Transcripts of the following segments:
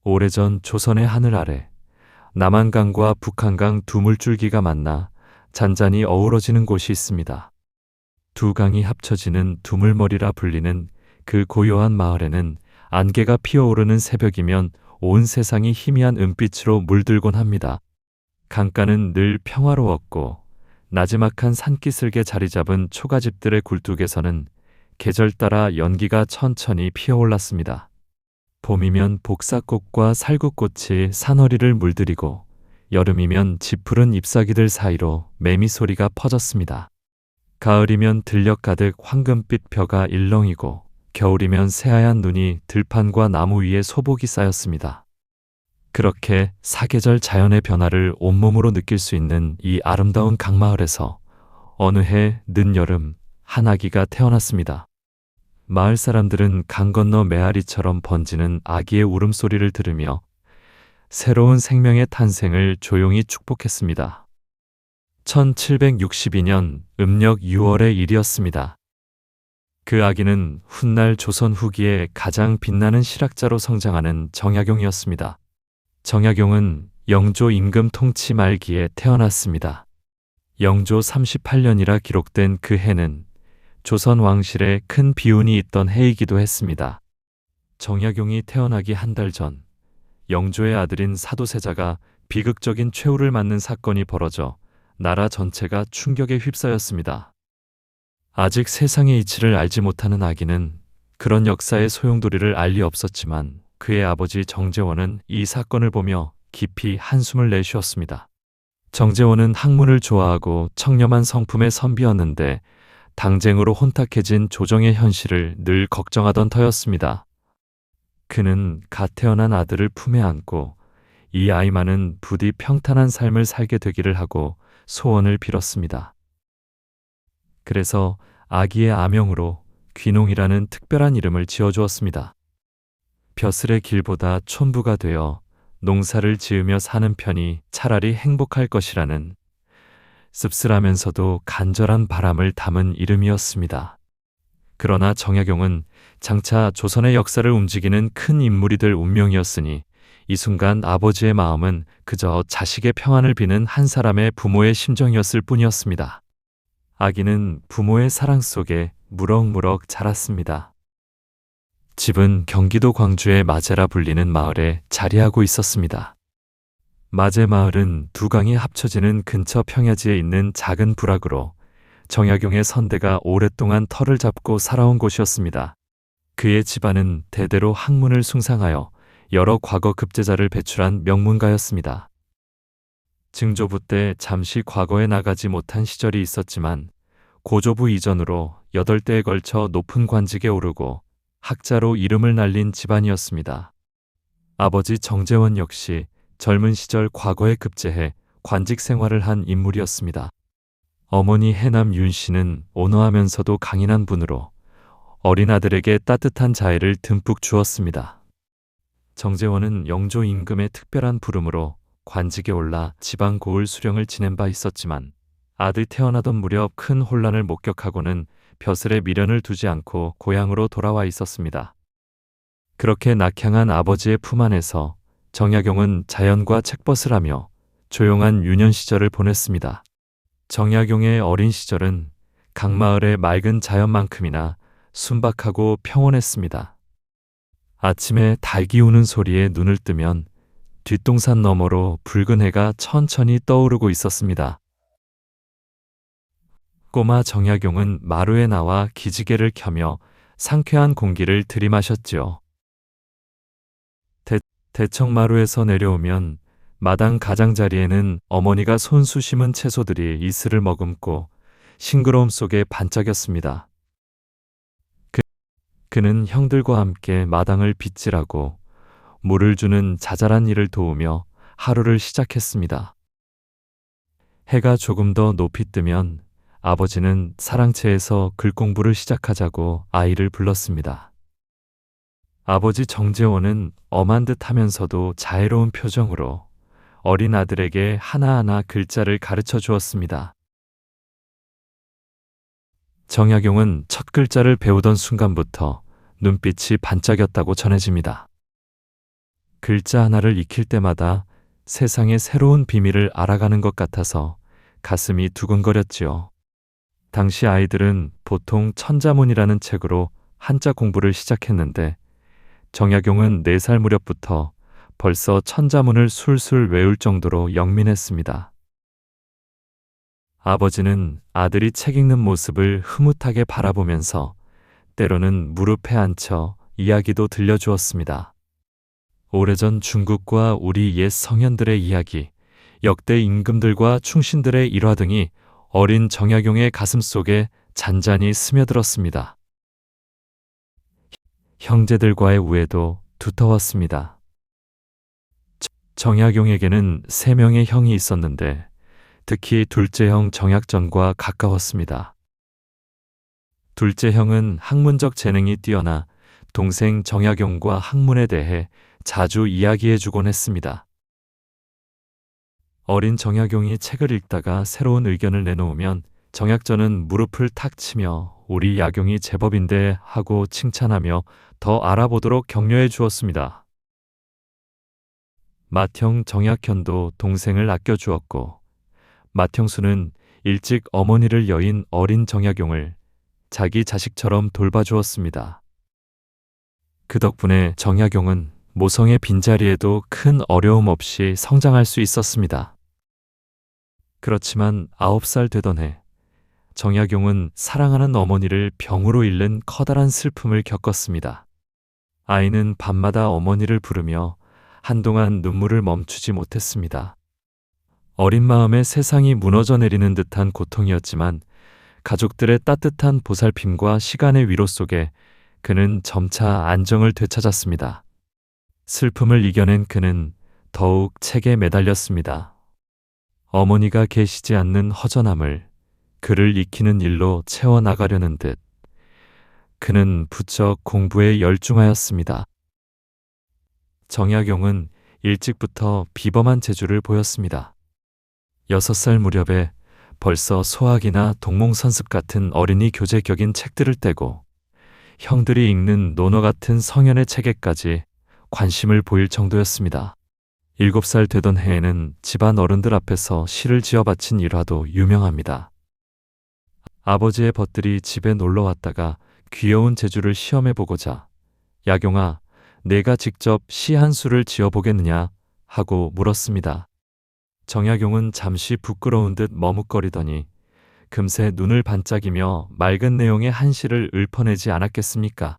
오래전 조선의 하늘 아래 남한강과 북한강 두 물줄기가 만나 잔잔히 어우러지는 곳이 있습니다. 두 강이 합쳐지는 두물머리라 불리는 그 고요한 마을에는 안개가 피어오르는 새벽이면 온 세상이 희미한 은빛으로 물들곤 합니다. 강가는 늘 평화로웠고 나지막한 산기슭에 자리 잡은 초가집들의 굴뚝에서는 계절 따라 연기가 천천히 피어올랐습니다. 봄이면 복사꽃과 살구꽃이 산허리를 물들이고 여름이면 짙푸른 잎사귀들 사이로 매미 소리가 퍼졌습니다. 가을이면 들녘 가득 황금빛 벼가 일렁이고 겨울이면 새하얀 눈이 들판과 나무 위에 소복이 쌓였습니다. 그렇게 사계절 자연의 변화를 온몸으로 느낄 수 있는 이 아름다운 강마을에서 어느 해 늦여름 한 아기가 태어났습니다. 마을 사람들은 강 건너 메아리처럼 번지는 아기의 울음소리를 들으며 새로운 생명의 탄생을 조용히 축복했습니다. 1762년 음력 6월의 일이었습니다. 그 아기는 훗날 조선 후기에 가장 빛나는 실학자로 성장하는 정약용이었습니다. 정약용은 영조 임금 통치 말기에 태어났습니다. 영조 38년이라 기록된 그 해는 조선 왕실에 큰 비운이 있던 해이기도 했습니다. 정약용이 태어나기 한 달 전, 영조의 아들인 사도세자가 비극적인 최후를 맞는 사건이 벌어져 나라 전체가 충격에 휩싸였습니다. 아직 세상의 이치를 알지 못하는 아기는 그런 역사의 소용돌이를 알 리 없었지만 그의 아버지 정제원은 이 사건을 보며 깊이 한숨을 내쉬었습니다. 정제원은 학문을 좋아하고 청렴한 성품의 선비였는데 당쟁으로 혼탁해진 조정의 현실을 늘 걱정하던 터였습니다. 그는 갓 태어난 아들을 품에 안고 이 아이만은 부디 평탄한 삶을 살게 되기를 하고 소원을 빌었습니다. 그래서 아기의 아명으로 귀농이라는 특별한 이름을 지어주었습니다. 벼슬의 길보다 촌부가 되어 농사를 지으며 사는 편이 차라리 행복할 것이라는 씁쓸하면서도 간절한 바람을 담은 이름이었습니다. 그러나 정약용은 장차 조선의 역사를 움직이는 큰 인물이 될 운명이었으니 이 순간 아버지의 마음은 그저 자식의 평안을 비는 한 사람의 부모의 심정이었을 뿐이었습니다. 아기는 부모의 사랑 속에 무럭무럭 자랐습니다. 집은 경기도 광주의 마제라 불리는 마을에 자리하고 있었습니다. 마제 마을은 두 강이 합쳐지는 근처 평야지에 있는 작은 부락으로 정약용의 선대가 오랫동안 터를 잡고 살아온 곳이었습니다. 그의 집안은 대대로 학문을 숭상하여 여러 과거 급제자를 배출한 명문가였습니다. 증조부 때 잠시 과거에 나가지 못한 시절이 있었지만 고조부 이전으로 8대에 걸쳐 높은 관직에 오르고 학자로 이름을 날린 집안이었습니다. 아버지 정제원 역시 젊은 시절 과거에 급제해 관직 생활을 한 인물이었습니다. 어머니 해남 윤 씨는 온화하면서도 강인한 분으로 어린 아들에게 따뜻한 자애를 듬뿍 주었습니다. 정제원은 영조 임금의 특별한 부름으로 관직에 올라 지방 고을 수령을 지낸 바 있었지만 아들 태어나던 무렵 큰 혼란을 목격하고는 벼슬에 미련을 두지 않고 고향으로 돌아와 있었습니다. 그렇게 낙향한 아버지의 품 안에서 정약용은 자연과 책벗을 하며 조용한 유년 시절을 보냈습니다. 정약용의 어린 시절은 강마을의 맑은 자연만큼이나 순박하고 평온했습니다. 아침에 닭이 우는 소리에 눈을 뜨면 뒷동산 너머로 붉은 해가 천천히 떠오르고 있었습니다. 꼬마 정약용은 마루에 나와 기지개를 켜며 상쾌한 공기를 들이마셨지요. 대청마루에서 내려오면 마당 가장자리에는 어머니가 손수 심은 채소들이 이슬을 머금고 싱그러움 속에 반짝였습니다. 그는 형들과 함께 마당을 빗질하고 물을 주는 자잘한 일을 도우며 하루를 시작했습니다. 해가 조금 더 높이 뜨면 아버지는 사랑채에서 글공부를 시작하자고 아이를 불렀습니다. 아버지 정제원은 엄한 듯 하면서도 자애로운 표정으로 어린 아들에게 하나하나 글자를 가르쳐 주었습니다. 정약용은 첫 글자를 배우던 순간부터 눈빛이 반짝였다고 전해집니다. 글자 하나를 익힐 때마다 세상의 새로운 비밀을 알아가는 것 같아서 가슴이 두근거렸지요. 당시 아이들은 보통 천자문이라는 책으로 한자 공부를 시작했는데 정약용은 4살 무렵부터 벌써 천자문을 술술 외울 정도로 영민했습니다. 아버지는 아들이 책 읽는 모습을 흐뭇하게 바라보면서 때로는 무릎에 앉혀 이야기도 들려주었습니다. 오래전 중국과 우리 옛 성현들의 이야기, 역대 임금들과 충신들의 일화 등이 어린 정약용의 가슴속에 잔잔히 스며들었습니다. 형제들과의 우애도 두터웠습니다. 정약용에게는 3명의 형이 있었는데 특히 둘째 형 정약전과 가까웠습니다. 둘째 형은 학문적 재능이 뛰어나 동생 정약용과 학문에 대해 자주 이야기해주곤 했습니다. 어린 정약용이 책을 읽다가 새로운 의견을 내놓으면 정약전은 무릎을 탁 치며 우리 약용이 제법인데 하고 칭찬하며 더 알아보도록 격려해 주었습니다. 맏형 정약현도 동생을 아껴주었고 맏형수는 일찍 어머니를 여인 어린 정약용을 자기 자식처럼 돌봐주었습니다. 그 덕분에 정약용은 모성의 빈자리에도 큰 어려움 없이 성장할 수 있었습니다. 그렇지만 9살 되던 해 정약용은 사랑하는 어머니를 병으로 잃는 커다란 슬픔을 겪었습니다. 아이는 밤마다 어머니를 부르며 한동안 눈물을 멈추지 못했습니다. 어린 마음에 세상이 무너져 내리는 듯한 고통이었지만 가족들의 따뜻한 보살핌과 시간의 위로 속에 그는 점차 안정을 되찾았습니다. 슬픔을 이겨낸 그는 더욱 책에 매달렸습니다. 어머니가 계시지 않는 허전함을 그를 익히는 일로 채워나가려는 듯 그는 부쩍 공부에 열중하였습니다. 정약용은 일찍부터 비범한 재주를 보였습니다. 6살 무렵에 벌써 소학이나 동몽선습 같은 어린이 교재격인 책들을 떼고 형들이 읽는 논어 같은 성현의 책에까지 관심을 보일 정도였습니다. 7살 되던 해에는 집안 어른들 앞에서 시를 지어 바친 일화도 유명합니다. 아버지의 벗들이 집에 놀러 왔다가 귀여운 재주를 시험해보고자 약용아, 내가 직접 시 한 수를 지어보겠느냐 하고 물었습니다. 정약용은 잠시 부끄러운 듯 머뭇거리더니 금세 눈을 반짝이며 맑은 내용의 한 시를 읊어내지 않았겠습니까?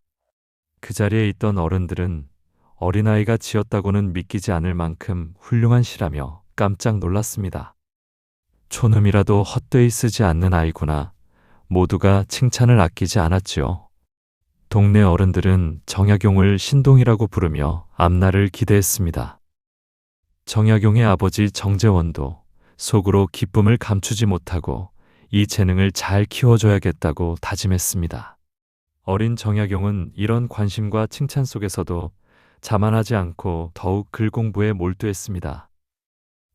그 자리에 있던 어른들은 어린아이가 지었다고는 믿기지 않을 만큼 훌륭한 시라며 깜짝 놀랐습니다. 촌음이라도 헛되이 쓰지 않는 아이구나. 모두가 칭찬을 아끼지 않았지요. 동네 어른들은 정약용을 신동이라고 부르며 앞날을 기대했습니다. 정약용의 아버지 정재원도 속으로 기쁨을 감추지 못하고 이 재능을 잘 키워줘야겠다고 다짐했습니다. 어린 정약용은 이런 관심과 칭찬 속에서도 자만하지 않고 더욱 글 공부에 몰두했습니다.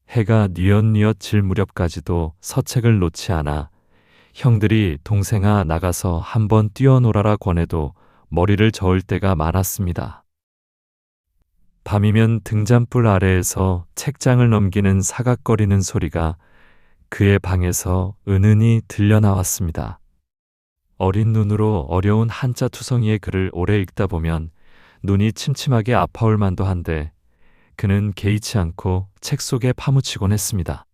해가 뉘엿뉘엿 질 무렵까지도 서책을 놓지 않아 형들이 동생아 나가서 한번 뛰어놀아라 권해도 머리를 저을 때가 많았습니다. 밤이면 등잔불 아래에서 책장을 넘기는 사각거리는 소리가 그의 방에서 은은히 들려나왔습니다. 어린 눈으로 어려운 한자 투성이의 글을 오래 읽다 보면 눈이 침침하게 아파올 만도 한데 그는 개의치 않고 책 속에 파묻히곤 했습니다.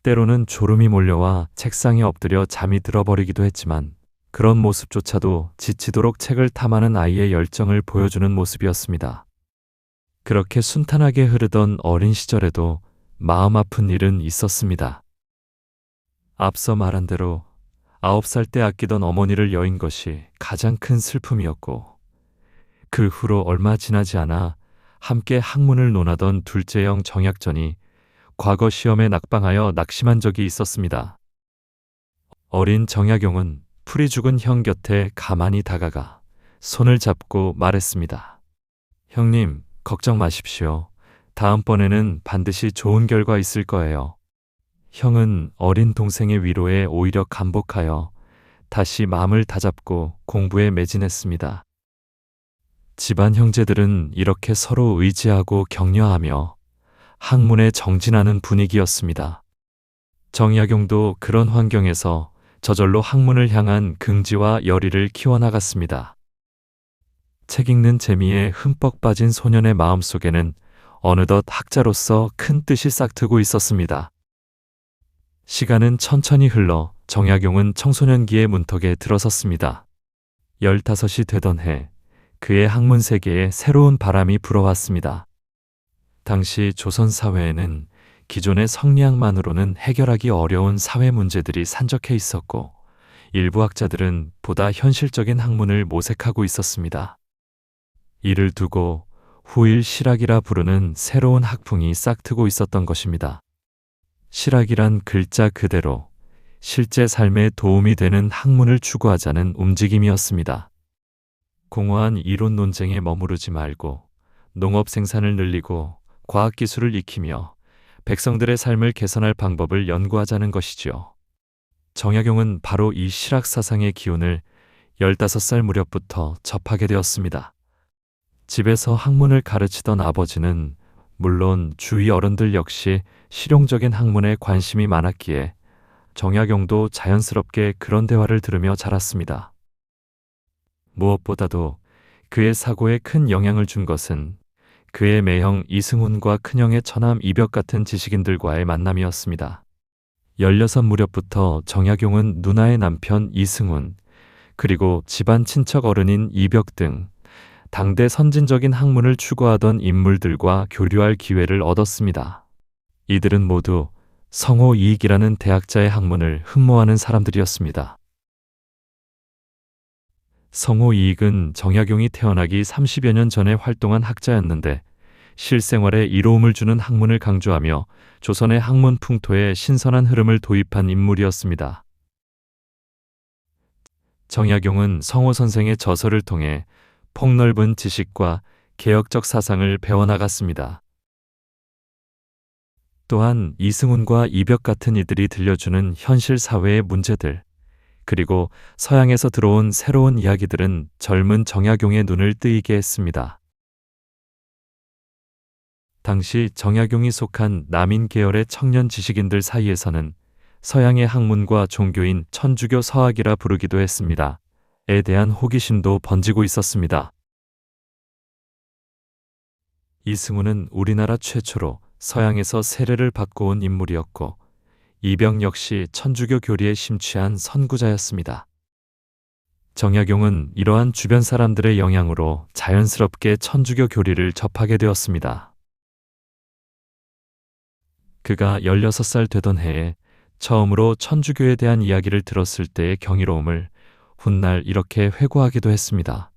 때로는 졸음이 몰려와 책상에 엎드려 잠이 들어버리기도 했지만 그런 모습조차도 지치도록 책을 탐하는 아이의 열정을 보여주는 모습이었습니다. 그렇게 순탄하게 흐르던 어린 시절에도 마음 아픈 일은 있었습니다. 앞서 말한 대로 9살 때 아끼던 어머니를 여인 것이 가장 큰 슬픔이었고 그 후로 얼마 지나지 않아 함께 학문을 논하던 둘째 형 정약전이 과거 시험에 낙방하여 낙심한 적이 있었습니다. 어린 정약용은 풀이 죽은 형 곁에 가만히 다가가 손을 잡고 말했습니다. 형님, 걱정 마십시오. 다음번에는 반드시 좋은 결과 있을 거예요. 형은 어린 동생의 위로에 오히려 감복하여 다시 마음을 다잡고 공부에 매진했습니다. 집안 형제들은 이렇게 서로 의지하고 격려하며 학문에 정진하는 분위기였습니다. 정약용도 그런 환경에서 저절로 학문을 향한 긍지와 열의를 키워나갔습니다. 책 읽는 재미에 흠뻑 빠진 소년의 마음속에는 어느덧 학자로서 큰 뜻이 싹트고 있었습니다. 시간은 천천히 흘러 정약용은 청소년기의 문턱에 들어섰습니다. 15이 되던 해, 그의 학문 세계에 새로운 바람이 불어왔습니다. 당시 조선 사회에는 기존의 성리학만으로는 해결하기 어려운 사회 문제들이 산적해 있었고, 일부 학자들은 보다 현실적인 학문을 모색하고 있었습니다. 이를 두고 후일 실학이라 부르는 새로운 학풍이 싹트고 있었던 것입니다. 실학이란 글자 그대로 실제 삶에 도움이 되는 학문을 추구하자는 움직임이었습니다. 공허한 이론 논쟁에 머무르지 말고 농업 생산을 늘리고 과학기술을 익히며 백성들의 삶을 개선할 방법을 연구하자는 것이지요. 정약용은 바로 이 실학 사상의 기운을 15살 무렵부터 접하게 되었습니다. 집에서 학문을 가르치던 아버지는 물론 주위 어른들 역시 실용적인 학문에 관심이 많았기에 정약용도 자연스럽게 그런 대화를 들으며 자랐습니다. 무엇보다도 그의 사고에 큰 영향을 준 것은 그의 매형 이승훈과 큰형의 처남 이벽 같은 지식인들과의 만남이었습니다. 16 무렵부터 정약용은 누나의 남편 이승훈, 그리고 집안 친척 어른인 이벽 등 당대 선진적인 학문을 추구하던 인물들과 교류할 기회를 얻었습니다. 이들은 모두 성호 이익이라는 대학자의 학문을 흠모하는 사람들이었습니다. 성호 이익은 정약용이 태어나기 30여 년 전에 활동한 학자였는데 실생활에 이로움을 주는 학문을 강조하며 조선의 학문 풍토에 신선한 흐름을 도입한 인물이었습니다. 정약용은 성호 선생의 저서를 통해 폭넓은 지식과 개혁적 사상을 배워나갔습니다. 또한 이승훈과 이벽 같은 이들이 들려주는 현실 사회의 문제들, 그리고 서양에서 들어온 새로운 이야기들은 젊은 정약용의 눈을 뜨이게 했습니다. 당시 정약용이 속한 남인 계열의 청년 지식인들 사이에서는 서양의 학문과 종교인 천주교 서학이라 부르기도 했습니다. 에 대한 호기심도 번지고 있었습니다. 이승훈은 우리나라 최초로 서양에서 세례를 받고 온 인물이었고, 이병 역시 천주교 교리에 심취한 선구자였습니다. 정약용은 이러한 주변 사람들의 영향으로 자연스럽게 천주교 교리를 접하게 되었습니다. 그가 16살 되던 해에 처음으로 천주교에 대한 이야기를 들었을 때의 경이로움을 훗날 이렇게 회고하기도 했습니다.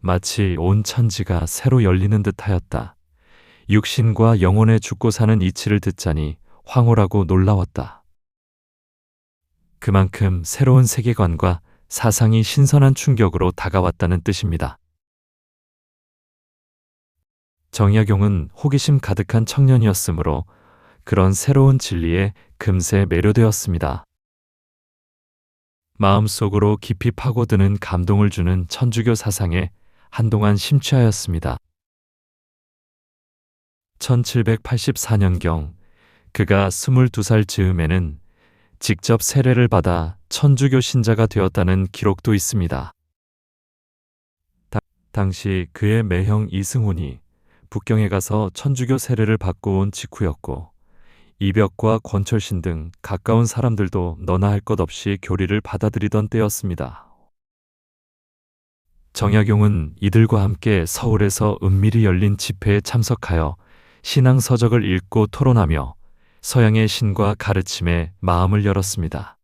마치 온 천지가 새로 열리는 듯하였다. 육신과 영혼의 죽고 사는 이치를 듣자니 황홀하고 놀라웠다. 그만큼 새로운 세계관과 사상이 신선한 충격으로 다가왔다는 뜻입니다. 정약용은 호기심 가득한 청년이었으므로 그런 새로운 진리에 금세 매료되었습니다. 마음속으로 깊이 파고드는 감동을 주는 천주교 사상에 한동안 심취하였습니다. 1784년경 그가 22살 즈음에는 직접 세례를 받아 천주교 신자가 되었다는 기록도 있습니다. 당시 그의 매형 이승훈이 북경에 가서 천주교 세례를 받고 온 직후였고, 이벽과 권철신 등 가까운 사람들도 너나 할 것 없이 교리를 받아들이던 때였습니다. 정약용은 이들과 함께 서울에서 은밀히 열린 집회에 참석하여 신앙 서적을 읽고 토론하며 서양의 신과 가르침에 마음을 열었습니다.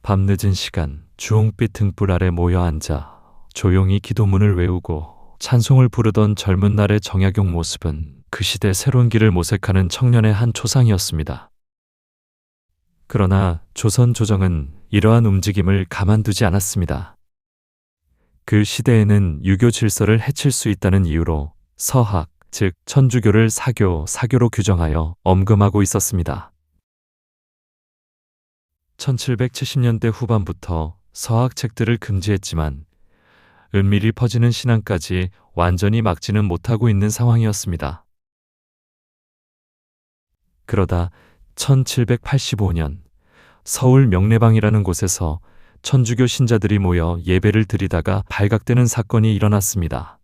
밤늦은 시간 주홍빛 등불 아래 모여 앉아 조용히 기도문을 외우고 찬송을 부르던 젊은 날의 정약용 모습은 그 시대 새로운 길을 모색하는 청년의 한 초상이었습니다. 그러나 조선 조정은 이러한 움직임을 가만두지 않았습니다. 그 시대에는 유교 질서를 해칠 수 있다는 이유로 서학, 즉 천주교를 사교로 규정하여 엄금하고 있었습니다. 1770년대 후반부터 서학책들을 금지했지만 은밀히 퍼지는 신앙까지 완전히 막지는 못하고 있는 상황이었습니다. 그러다 1785년 서울 명례방이라는 곳에서 천주교 신자들이 모여 예배를 드리다가 발각되는 사건이 일어났습니다.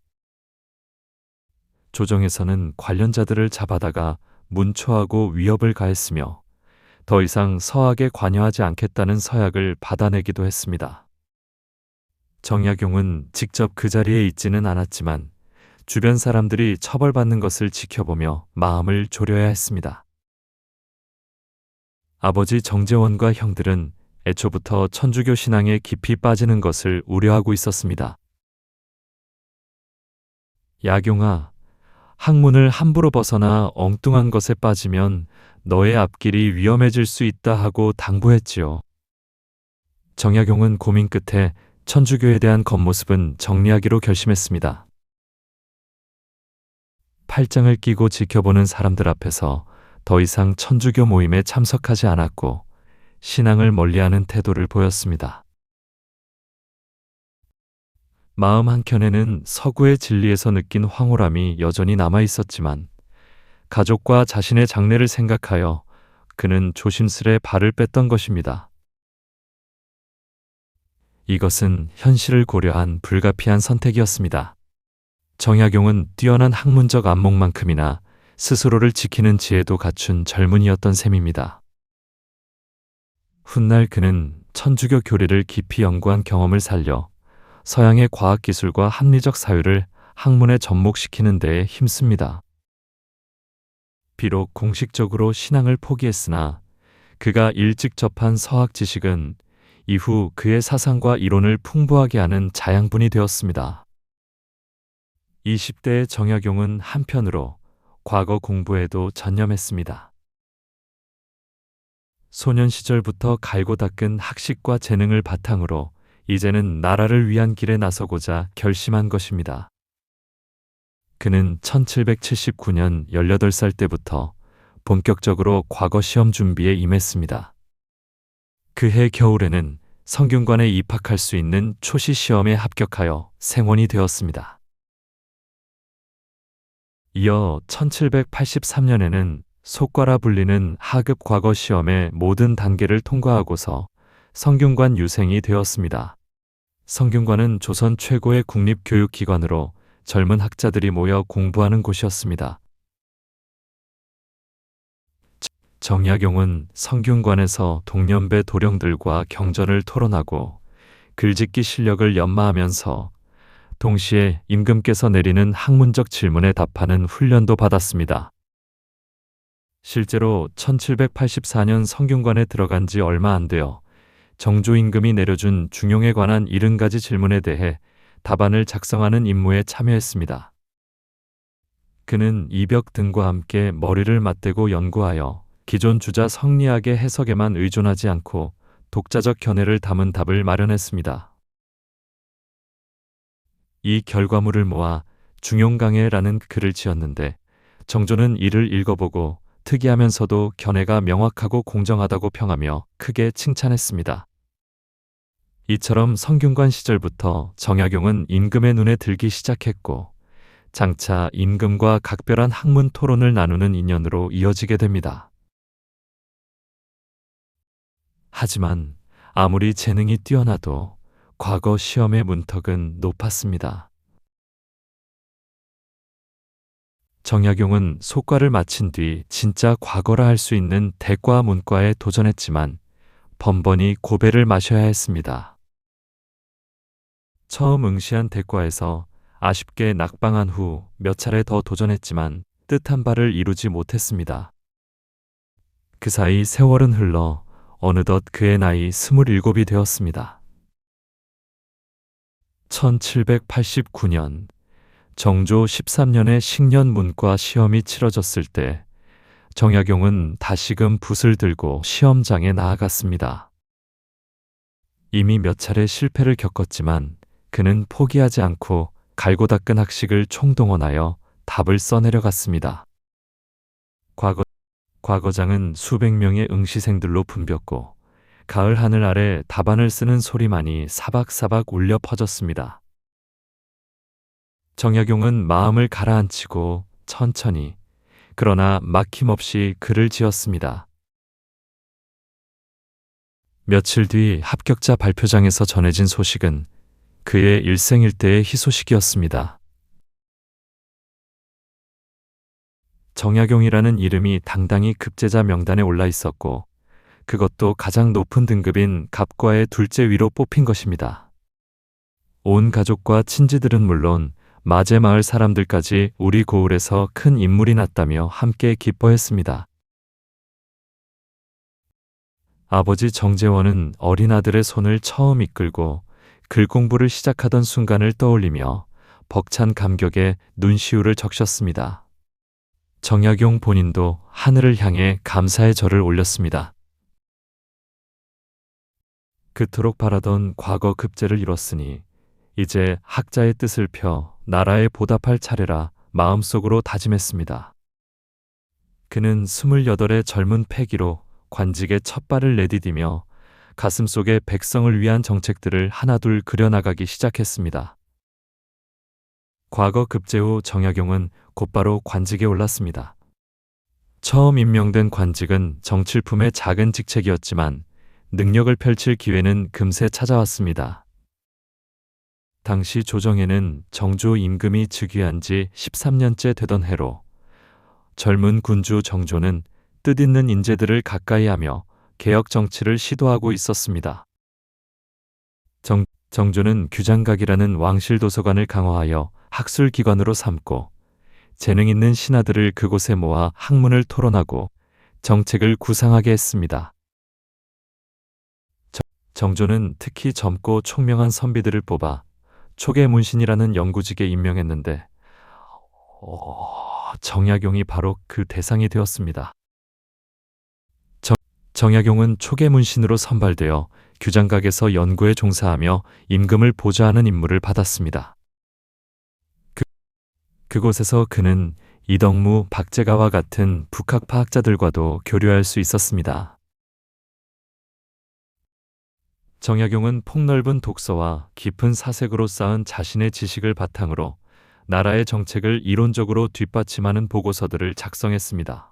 조정에서는 관련자들을 잡아다가 문초하고 위협을 가했으며 더 이상 서학에 관여하지 않겠다는 서약을 받아내기도 했습니다. 정약용은 직접 그 자리에 있지는 않았지만 주변 사람들이 처벌받는 것을 지켜보며 마음을 졸여야 했습니다. 아버지 정재원과 형들은 애초부터 천주교 신앙에 깊이 빠지는 것을 우려하고 있었습니다. 야경아, 학문을 함부로 벗어나 엉뚱한 것에 빠지면 너의 앞길이 위험해질 수 있다 하고 당부했지요. 정약용은 고민 끝에 천주교에 대한 겉모습은 정리하기로 결심했습니다. 팔짱을 끼고 지켜보는 사람들 앞에서 더 이상 천주교 모임에 참석하지 않았고 신앙을 멀리하는 태도를 보였습니다. 마음 한켠에는 서구의 진리에서 느낀 황홀함이 여전히 남아 있었지만 가족과 자신의 장래를 생각하여 그는 조심스레 발을 뺐던 것입니다. 이것은 현실을 고려한 불가피한 선택이었습니다. 정약용은 뛰어난 학문적 안목만큼이나 스스로를 지키는 지혜도 갖춘 젊은이였던 셈입니다. 훗날 그는 천주교 교리를 깊이 연구한 경험을 살려 서양의 과학기술과 합리적 사유를 학문에 접목시키는 데에 힘씁니다. 비록 공식적으로 신앙을 포기했으나 그가 일찍 접한 서학 지식은 이후 그의 사상과 이론을 풍부하게 하는 자양분이 되었습니다. 20대의 정약용은 한편으로 과거 공부에도 전념했습니다. 소년 시절부터 갈고 닦은 학식과 재능을 바탕으로 이제는 나라를 위한 길에 나서고자 결심한 것입니다. 그는 1779년 18살 때부터 본격적으로 과거 시험 준비에 임했습니다. 그해 겨울에는 성균관에 입학할 수 있는 초시 시험에 합격하여 생원이 되었습니다. 이어 1783년에는 속과라 불리는 하급 과거 시험의 모든 단계를 통과하고서 성균관 유생이 되었습니다. 성균관은 조선 최고의 국립교육기관으로 젊은 학자들이 모여 공부하는 곳이었습니다. 정약용은 성균관에서 동년배 도령들과 경전을 토론하고 글짓기 실력을 연마하면서 동시에 임금께서 내리는 학문적 질문에 답하는 훈련도 받았습니다. 실제로 1784년 성균관에 들어간 지 얼마 안 되어 정조 임금이 내려준 중용에 관한 70가지 질문에 대해 답안을 작성하는 임무에 참여했습니다. 그는 이벽 등과 함께 머리를 맞대고 연구하여 기존 주자 성리학의 해석에만 의존하지 않고 독자적 견해를 담은 답을 마련했습니다. 이 결과물을 모아 중용강해라는 글을 지었는데 정조는 이를 읽어보고 특이하면서도 견해가 명확하고 공정하다고 평하며 크게 칭찬했습니다. 이처럼 성균관 시절부터 정약용은 임금의 눈에 들기 시작했고 장차 임금과 각별한 학문 토론을 나누는 인연으로 이어지게 됩니다. 하지만 아무리 재능이 뛰어나도 과거 시험의 문턱은 높았습니다. 정약용은 속과를 마친 뒤 진짜 과거라 할 수 있는 대과 문과에 도전했지만 번번이 고배를 마셔야 했습니다. 처음 응시한 대과에서 아쉽게 낙방한 후 몇 차례 더 도전했지만 뜻한 바를 이루지 못했습니다. 그 사이 세월은 흘러 어느덧 그의 나이 27이 되었습니다. 1789년 정조 13년의 식년 문과 시험이 치러졌을 때 정약용은 다시금 붓을 들고 시험장에 나아갔습니다. 이미 몇 차례 실패를 겪었지만 그는 포기하지 않고 갈고 닦은 학식을 총동원하여 답을 써내려갔습니다. 과거장은 수백 명의 응시생들로 붐볐고 가을 하늘 아래 답안을 쓰는 소리만이 사박사박 울려 퍼졌습니다. 정약용은 마음을 가라앉히고 천천히 그러나 막힘없이 글을 지었습니다. 며칠 뒤 합격자 발표장에서 전해진 소식은 그의 일생일대의 희소식이었습니다. 정약용이라는 이름이 당당히 급제자 명단에 올라 있었고 그것도 가장 높은 등급인 갑과의 둘째 위로 뽑힌 것입니다. 온 가족과 친지들은 물론 마제 마을 사람들까지 우리 고을에서 큰 인물이 났다며 함께 기뻐했습니다. 아버지 정재원은 어린 아들의 손을 처음 이끌고 글 공부를 시작하던 순간을 떠올리며 벅찬 감격에 눈시울을 적셨습니다. 정약용 본인도 하늘을 향해 감사의 절을 올렸습니다. 그토록 바라던 과거 급제를 이뤘으니 이제 학자의 뜻을 펴 나라에 보답할 차례라 마음속으로 다짐했습니다. 그는 28의 젊은 패기로 관직에 첫 발을 내디디며 가슴속에 백성을 위한 정책들을 하나둘 그려나가기 시작했습니다. 과거 급제 후 정약용은 곧바로 관직에 올랐습니다. 처음 임명된 관직은 정칠품의 작은 직책이었지만 능력을 펼칠 기회는 금세 찾아왔습니다. 당시 조정에는 정조 임금이 즉위한 지 13년째 되던 해로 젊은 군주 정조는 뜻있는 인재들을 가까이 하며 개혁 정치를 시도하고 있었습니다. 정조는 규장각이라는 왕실 도서관을 강화하여 학술기관으로 삼고 재능 있는 신하들을 그곳에 모아 학문을 토론하고 정책을 구상하게 했습니다. 정조는 특히 젊고 총명한 선비들을 뽑아 초계문신이라는 연구직에 임명했는데 정약용이 바로 그 대상이 되었습니다. 정약용은 초계문신으로 선발되어 규장각에서 연구에 종사하며 임금을 보좌하는 임무를 받았습니다. 그곳에서 그는 이덕무, 박제가와 같은 북학파 학자들과도 교류할 수 있었습니다. 정약용은 폭넓은 독서와 깊은 사색으로 쌓은 자신의 지식을 바탕으로 나라의 정책을 이론적으로 뒷받침하는 보고서들을 작성했습니다.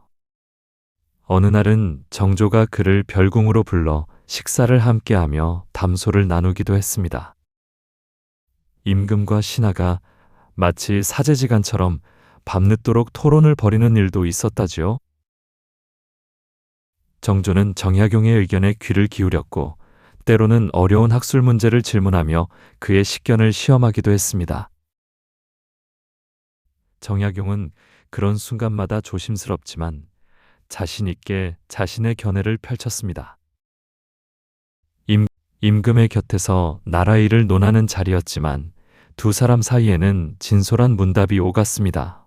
어느 날은 정조가 그를 별궁으로 불러 식사를 함께하며 담소를 나누기도 했습니다. 임금과 신하가 마치 사제지간처럼 밤늦도록 토론을 벌이는 일도 있었다지요. 정조는 정약용의 의견에 귀를 기울였고 때로는 어려운 학술 문제를 질문하며 그의 식견을 시험하기도 했습니다. 정약용은 그런 순간마다 조심스럽지만 자신 있게 자신의 견해를 펼쳤습니다. 임금의 곁에서 나라 일을 논하는 자리였지만 두 사람 사이에는 진솔한 문답이 오갔습니다.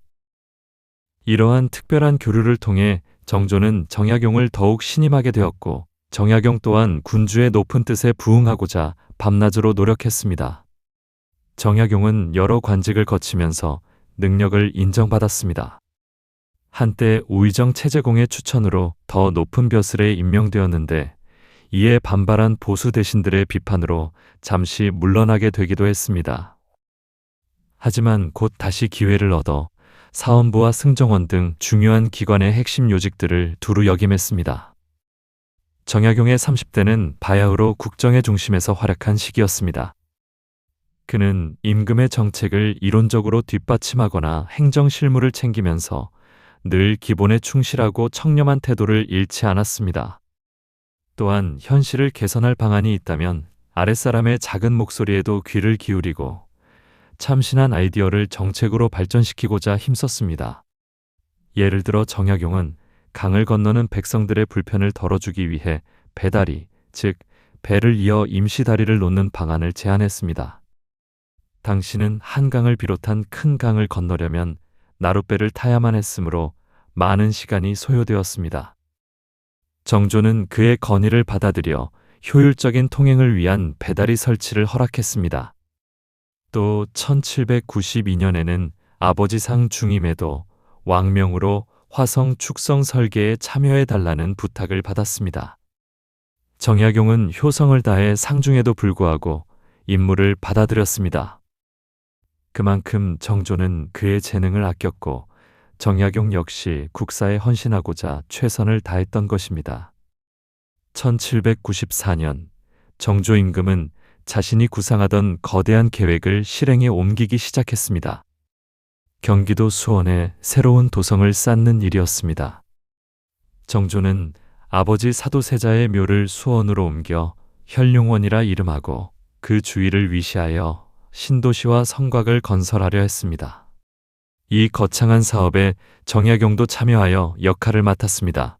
이러한 특별한 교류를 통해 정조는 정약용을 더욱 신임하게 되었고 정약용 또한 군주의 높은 뜻에 부응하고자 밤낮으로 노력했습니다. 정약용은 여러 관직을 거치면서 능력을 인정받았습니다. 한때 우의정 채제공의 추천으로 더 높은 벼슬에 임명되었는데 이에 반발한 보수 대신들의 비판으로 잠시 물러나게 되기도 했습니다. 하지만 곧 다시 기회를 얻어 사헌부와 승정원 등 중요한 기관의 핵심 요직들을 두루 역임했습니다. 정약용의 30대는 바야흐로 국정의 중심에서 활약한 시기였습니다. 그는 임금의 정책을 이론적으로 뒷받침하거나 행정 실무를 챙기면서 늘 기본에 충실하고 청렴한 태도를 잃지 않았습니다. 또한 현실을 개선할 방안이 있다면 아랫사람의 작은 목소리에도 귀를 기울이고 참신한 아이디어를 정책으로 발전시키고자 힘썼습니다. 예를 들어 정약용은 강을 건너는 백성들의 불편을 덜어주기 위해 배다리, 즉 배를 이어 임시다리를 놓는 방안을 제안했습니다. 당시는 한강을 비롯한 큰 강을 건너려면 나룻배를 타야만 했으므로 많은 시간이 소요되었습니다. 정조는 그의 건의를 받아들여 효율적인 통행을 위한 배다리 설치를 허락했습니다. 또 1792년에는 아버지상 중임에도 왕명으로 화성 축성 설계에 참여해달라는 부탁을 받았습니다. 정약용은 효성을 다해 상중에도 불구하고 임무를 받아들였습니다. 그만큼 정조는 그의 재능을 아꼈고 정약용 역시 국사에 헌신하고자 최선을 다했던 것입니다. 1794년 정조 임금은 자신이 구상하던 거대한 계획을 실행에 옮기기 시작했습니다. 경기도 수원에 새로운 도성을 쌓는 일이었습니다. 정조는 아버지 사도세자의 묘를 수원으로 옮겨 현룡원이라 이름하고 그 주위를 위시하여 신도시와 성곽을 건설하려 했습니다. 이 거창한 사업에 정약용도 참여하여 역할을 맡았습니다.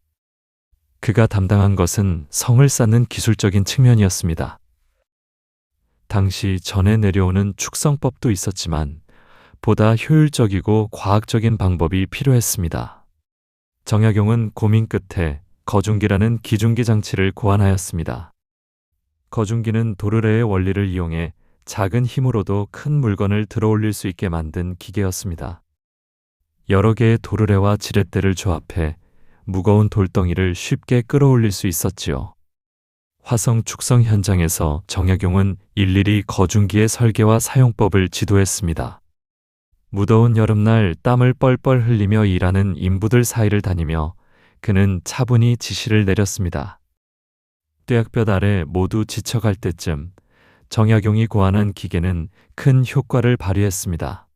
그가 담당한 것은 성을 쌓는 기술적인 측면이었습니다. 당시 전해 내려오는 축성법도 있었지만 보다 효율적이고 과학적인 방법이 필요했습니다. 정약용은 고민 끝에 거중기라는 기중기 장치를 고안하였습니다. 거중기는 도르래의 원리를 이용해 작은 힘으로도 큰 물건을 들어올릴 수 있게 만든 기계였습니다. 여러 개의 도르래와 지렛대를 조합해 무거운 돌덩이를 쉽게 끌어올릴 수 있었지요. 화성 축성 현장에서 정약용은 일일이 거중기의 설계와 사용법을 지도했습니다. 무더운 여름날 땀을 뻘뻘 흘리며 일하는 인부들 사이를 다니며 그는 차분히 지시를 내렸습니다. 뙤약볕 아래 모두 지쳐갈 때쯤 정약용이 고안한 기계는 큰 효과를 발휘했습니다.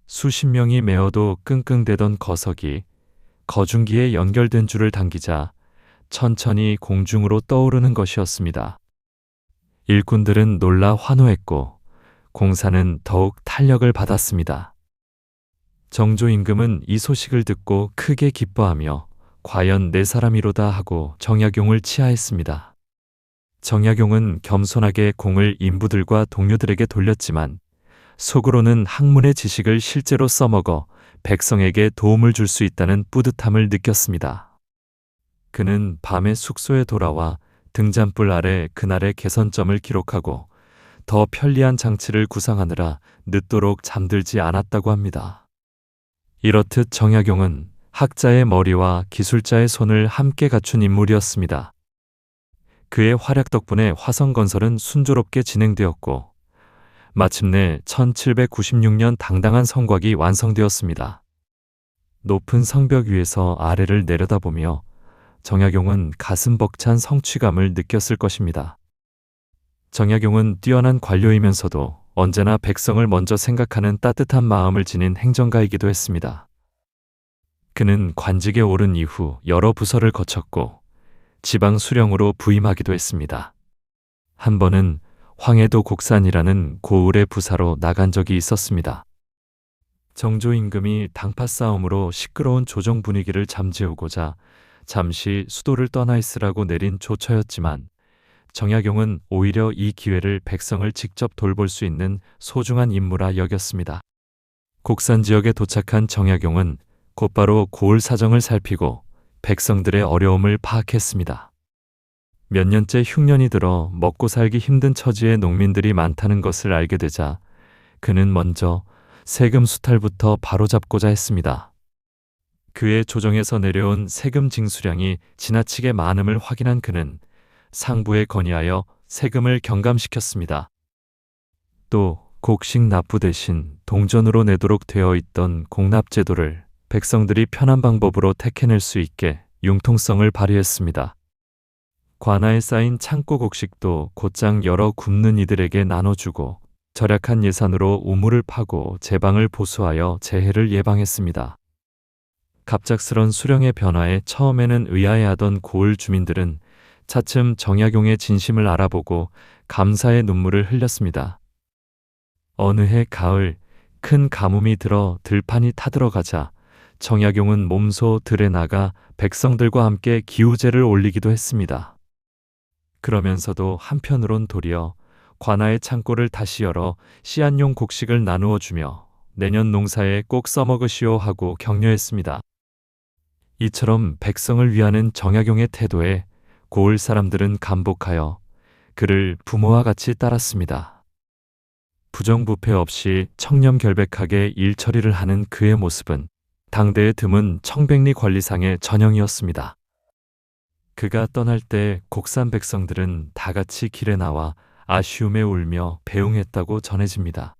수십 명이 메어도 끙끙대던 거석이 거중기에 연결된 줄을 당기자 천천히 공중으로 떠오르는 것이었습니다. 일꾼들은 놀라 환호했고 공사는 더욱 탄력을 받았습니다. 정조 임금은 이 소식을 듣고 크게 기뻐하며 과연 내 사람이로다 하고 정약용을 치하했습니다. 정약용은 겸손하게 공을 인부들과 동료들에게 돌렸지만 속으로는 학문의 지식을 실제로 써먹어 백성에게 도움을 줄 수 있다는 뿌듯함을 느꼈습니다. 그는 밤에 숙소에 돌아와 등잔불 아래 그날의 개선점을 기록하고 더 편리한 장치를 구상하느라 늦도록 잠들지 않았다고 합니다. 이렇듯 정약용은 학자의 머리와 기술자의 손을 함께 갖춘 인물이었습니다. 그의 활약 덕분에 화성건설은 순조롭게 진행되었고 마침내 1796년 당당한 성곽이 완성되었습니다. 높은 성벽 위에서 아래를 내려다보며 정약용은 가슴 벅찬 성취감을 느꼈을 것입니다. 정약용은 뛰어난 관료이면서도 언제나 백성을 먼저 생각하는 따뜻한 마음을 지닌 행정가이기도 했습니다. 그는 관직에 오른 이후 여러 부서를 거쳤고 지방 수령으로 부임하기도 했습니다. 한 번은 황해도 곡산이라는 고을의 부사로 나간 적이 있었습니다. 정조 임금이 당파 싸움으로 시끄러운 조정 분위기를 잠재우고자 잠시 수도를 떠나 있으라고 내린 조처였지만 정약용은 오히려 이 기회를 백성을 직접 돌볼 수 있는 소중한 임무라 여겼습니다. 곡산 지역에 도착한 정약용은 곧바로 고을 사정을 살피고 백성들의 어려움을 파악했습니다. 몇 년째 흉년이 들어 먹고 살기 힘든 처지의 농민들이 많다는 것을 알게 되자 그는 먼저 세금 수탈부터 바로잡고자 했습니다. 그의 조정에서 내려온 세금 징수량이 지나치게 많음을 확인한 그는 상부에 건의하여 세금을 경감시켰습니다. 또 곡식 납부 대신 동전으로 내도록 되어 있던 공납제도를 백성들이 편한 방법으로 택해낼 수 있게 융통성을 발휘했습니다. 관아에 쌓인 창고 곡식도 곧장 여러 굶는 이들에게 나눠주고 절약한 예산으로 우물을 파고 제방을 보수하여 재해를 예방했습니다. 갑작스런 수령의 변화에 처음에는 의아해하던 고을 주민들은 차츰 정약용의 진심을 알아보고 감사의 눈물을 흘렸습니다. 어느 해 가을 큰 가뭄이 들어 들판이 타들어가자 정약용은 몸소 들에 나가 백성들과 함께 기우제를 올리기도 했습니다. 그러면서도 한편으론 도리어 관아의 창고를 다시 열어 씨앗용 곡식을 나누어 주며 내년 농사에 꼭 써먹으시오 하고 격려했습니다. 이처럼 백성을 위하는 정약용의 태도에 고을 사람들은 감복하여 그를 부모와 같이 따랐습니다. 부정부패 없이 청렴결백하게 일처리를 하는 그의 모습은 당대의 드문 청백리 관리상의 전형이었습니다. 그가 떠날 때 곡산 백성들은 다 같이 길에 나와 아쉬움에 울며 배웅했다고 전해집니다.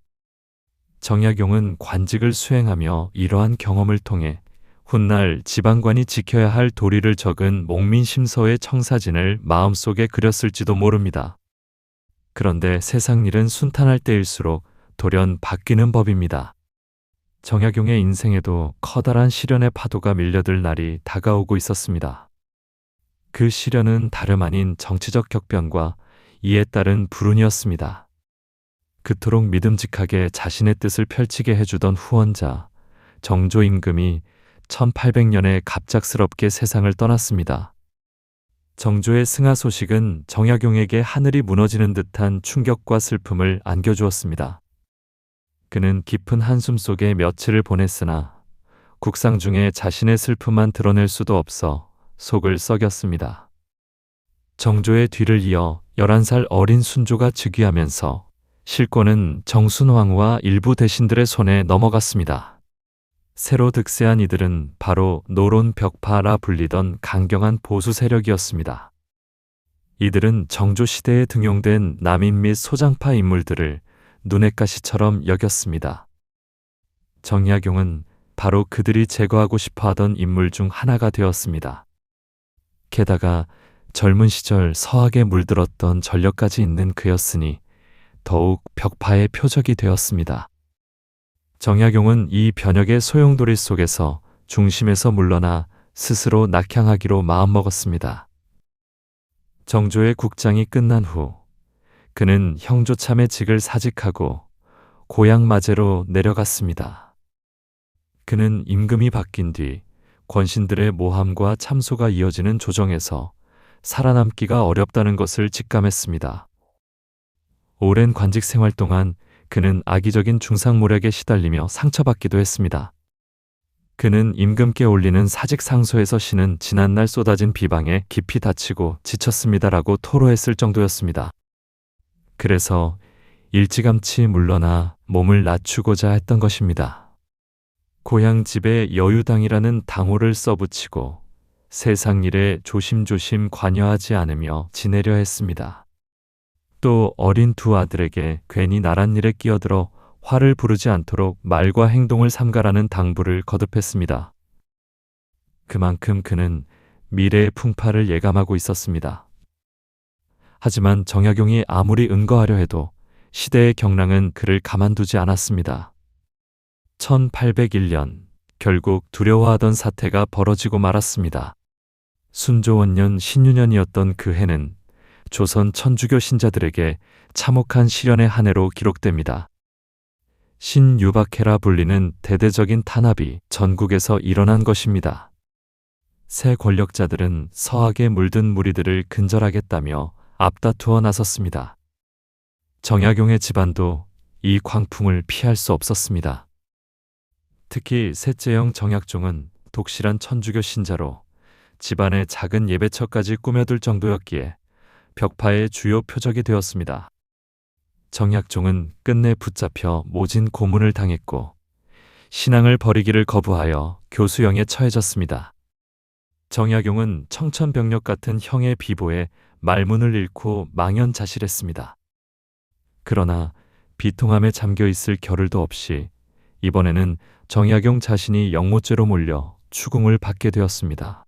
정약용은 관직을 수행하며 이러한 경험을 통해 훗날 지방관이 지켜야 할 도리를 적은 목민심서의 청사진을 마음속에 그렸을지도 모릅니다. 그런데 세상 일은 순탄할 때일수록 돌연 바뀌는 법입니다. 정약용의 인생에도 커다란 시련의 파도가 밀려들 날이 다가오고 있었습니다. 그 시련은 다름 아닌 정치적 격변과 이에 따른 불운이었습니다. 그토록 믿음직하게 자신의 뜻을 펼치게 해주던 후원자 정조 임금이 1800년에 갑작스럽게 세상을 떠났습니다. 정조의 승하 소식은 정약용에게 하늘이 무너지는 듯한 충격과 슬픔을 안겨주었습니다. 그는 깊은 한숨 속에 며칠을 보냈으나 국상 중에 자신의 슬픔만 드러낼 수도 없어 속을 썩였습니다. 정조의 뒤를 이어 11살 어린 순조가 즉위하면서 실권은 정순왕후와 일부 대신들의 손에 넘어갔습니다. 새로 득세한 이들은 바로 노론 벽파라 불리던 강경한 보수 세력이었습니다. 이들은 정조 시대에 등용된 남인 및 소장파 인물들을 눈엣 가시처럼 여겼습니다. 정약용은 바로 그들이 제거하고 싶어 하던 인물 중 하나가 되었습니다. 게다가 젊은 시절 서학에 물들었던 전력까지 있는 그였으니 더욱 벽파의 표적이 되었습니다. 정약용은 이 변혁의 소용돌이 속에서 중심에서 물러나 스스로 낙향하기로 마음먹었습니다. 정조의 국장이 끝난 후 그는 형조참의 직을 사직하고 고향 마제로 내려갔습니다. 그는 임금이 바뀐 뒤 권신들의 모함과 참소가 이어지는 조정에서 살아남기가 어렵다는 것을 직감했습니다. 오랜 관직 생활 동안 그는 악의적인 중상모략에 시달리며 상처받기도 했습니다. 그는 임금께 올리는 사직 상소에서 신은 지난날 쏟아진 비방에 깊이 다치고 지쳤습니다라고 토로했을 정도였습니다. 그래서 일찌감치 물러나 몸을 낮추고자 했던 것입니다. 고향 집에 여유당이라는 당호를 써붙이고 세상 일에 조심조심 관여하지 않으며 지내려 했습니다. 또 어린 두 아들에게 괜히 나란 일에 끼어들어 화를 부르지 않도록 말과 행동을 삼가라는 당부를 거듭했습니다. 그만큼 그는 미래의 풍파를 예감하고 있었습니다. 하지만 정약용이 아무리 은거하려 해도 시대의 경랑은 그를 가만두지 않았습니다. 1801년 결국 두려워하던 사태가 벌어지고 말았습니다. 순조원년 신유년이었던 그 해는 조선 천주교 신자들에게 참혹한 시련의 한 해로 기록됩니다. 신유박해라 불리는 대대적인 탄압이 전국에서 일어난 것입니다. 새 권력자들은 서학에 물든 무리들을 근절하겠다며 앞다투어 나섰습니다. 정약용의 집안도 이 광풍을 피할 수 없었습니다. 특히 셋째형 정약종은 독실한 천주교 신자로 집안에 작은 예배처까지 꾸며둘 정도였기에 벽파의 주요 표적이 되었습니다. 정약종은 끝내 붙잡혀 모진 고문을 당했고 신앙을 버리기를 거부하여 교수형에 처해졌습니다. 정약용은 청천벽력 같은 형의 비보에 말문을 잃고 망연자실했습니다. 그러나 비통함에 잠겨 있을 겨를도 없이 이번에는 정약용 자신이 영모죄로 몰려 추궁을 받게 되었습니다.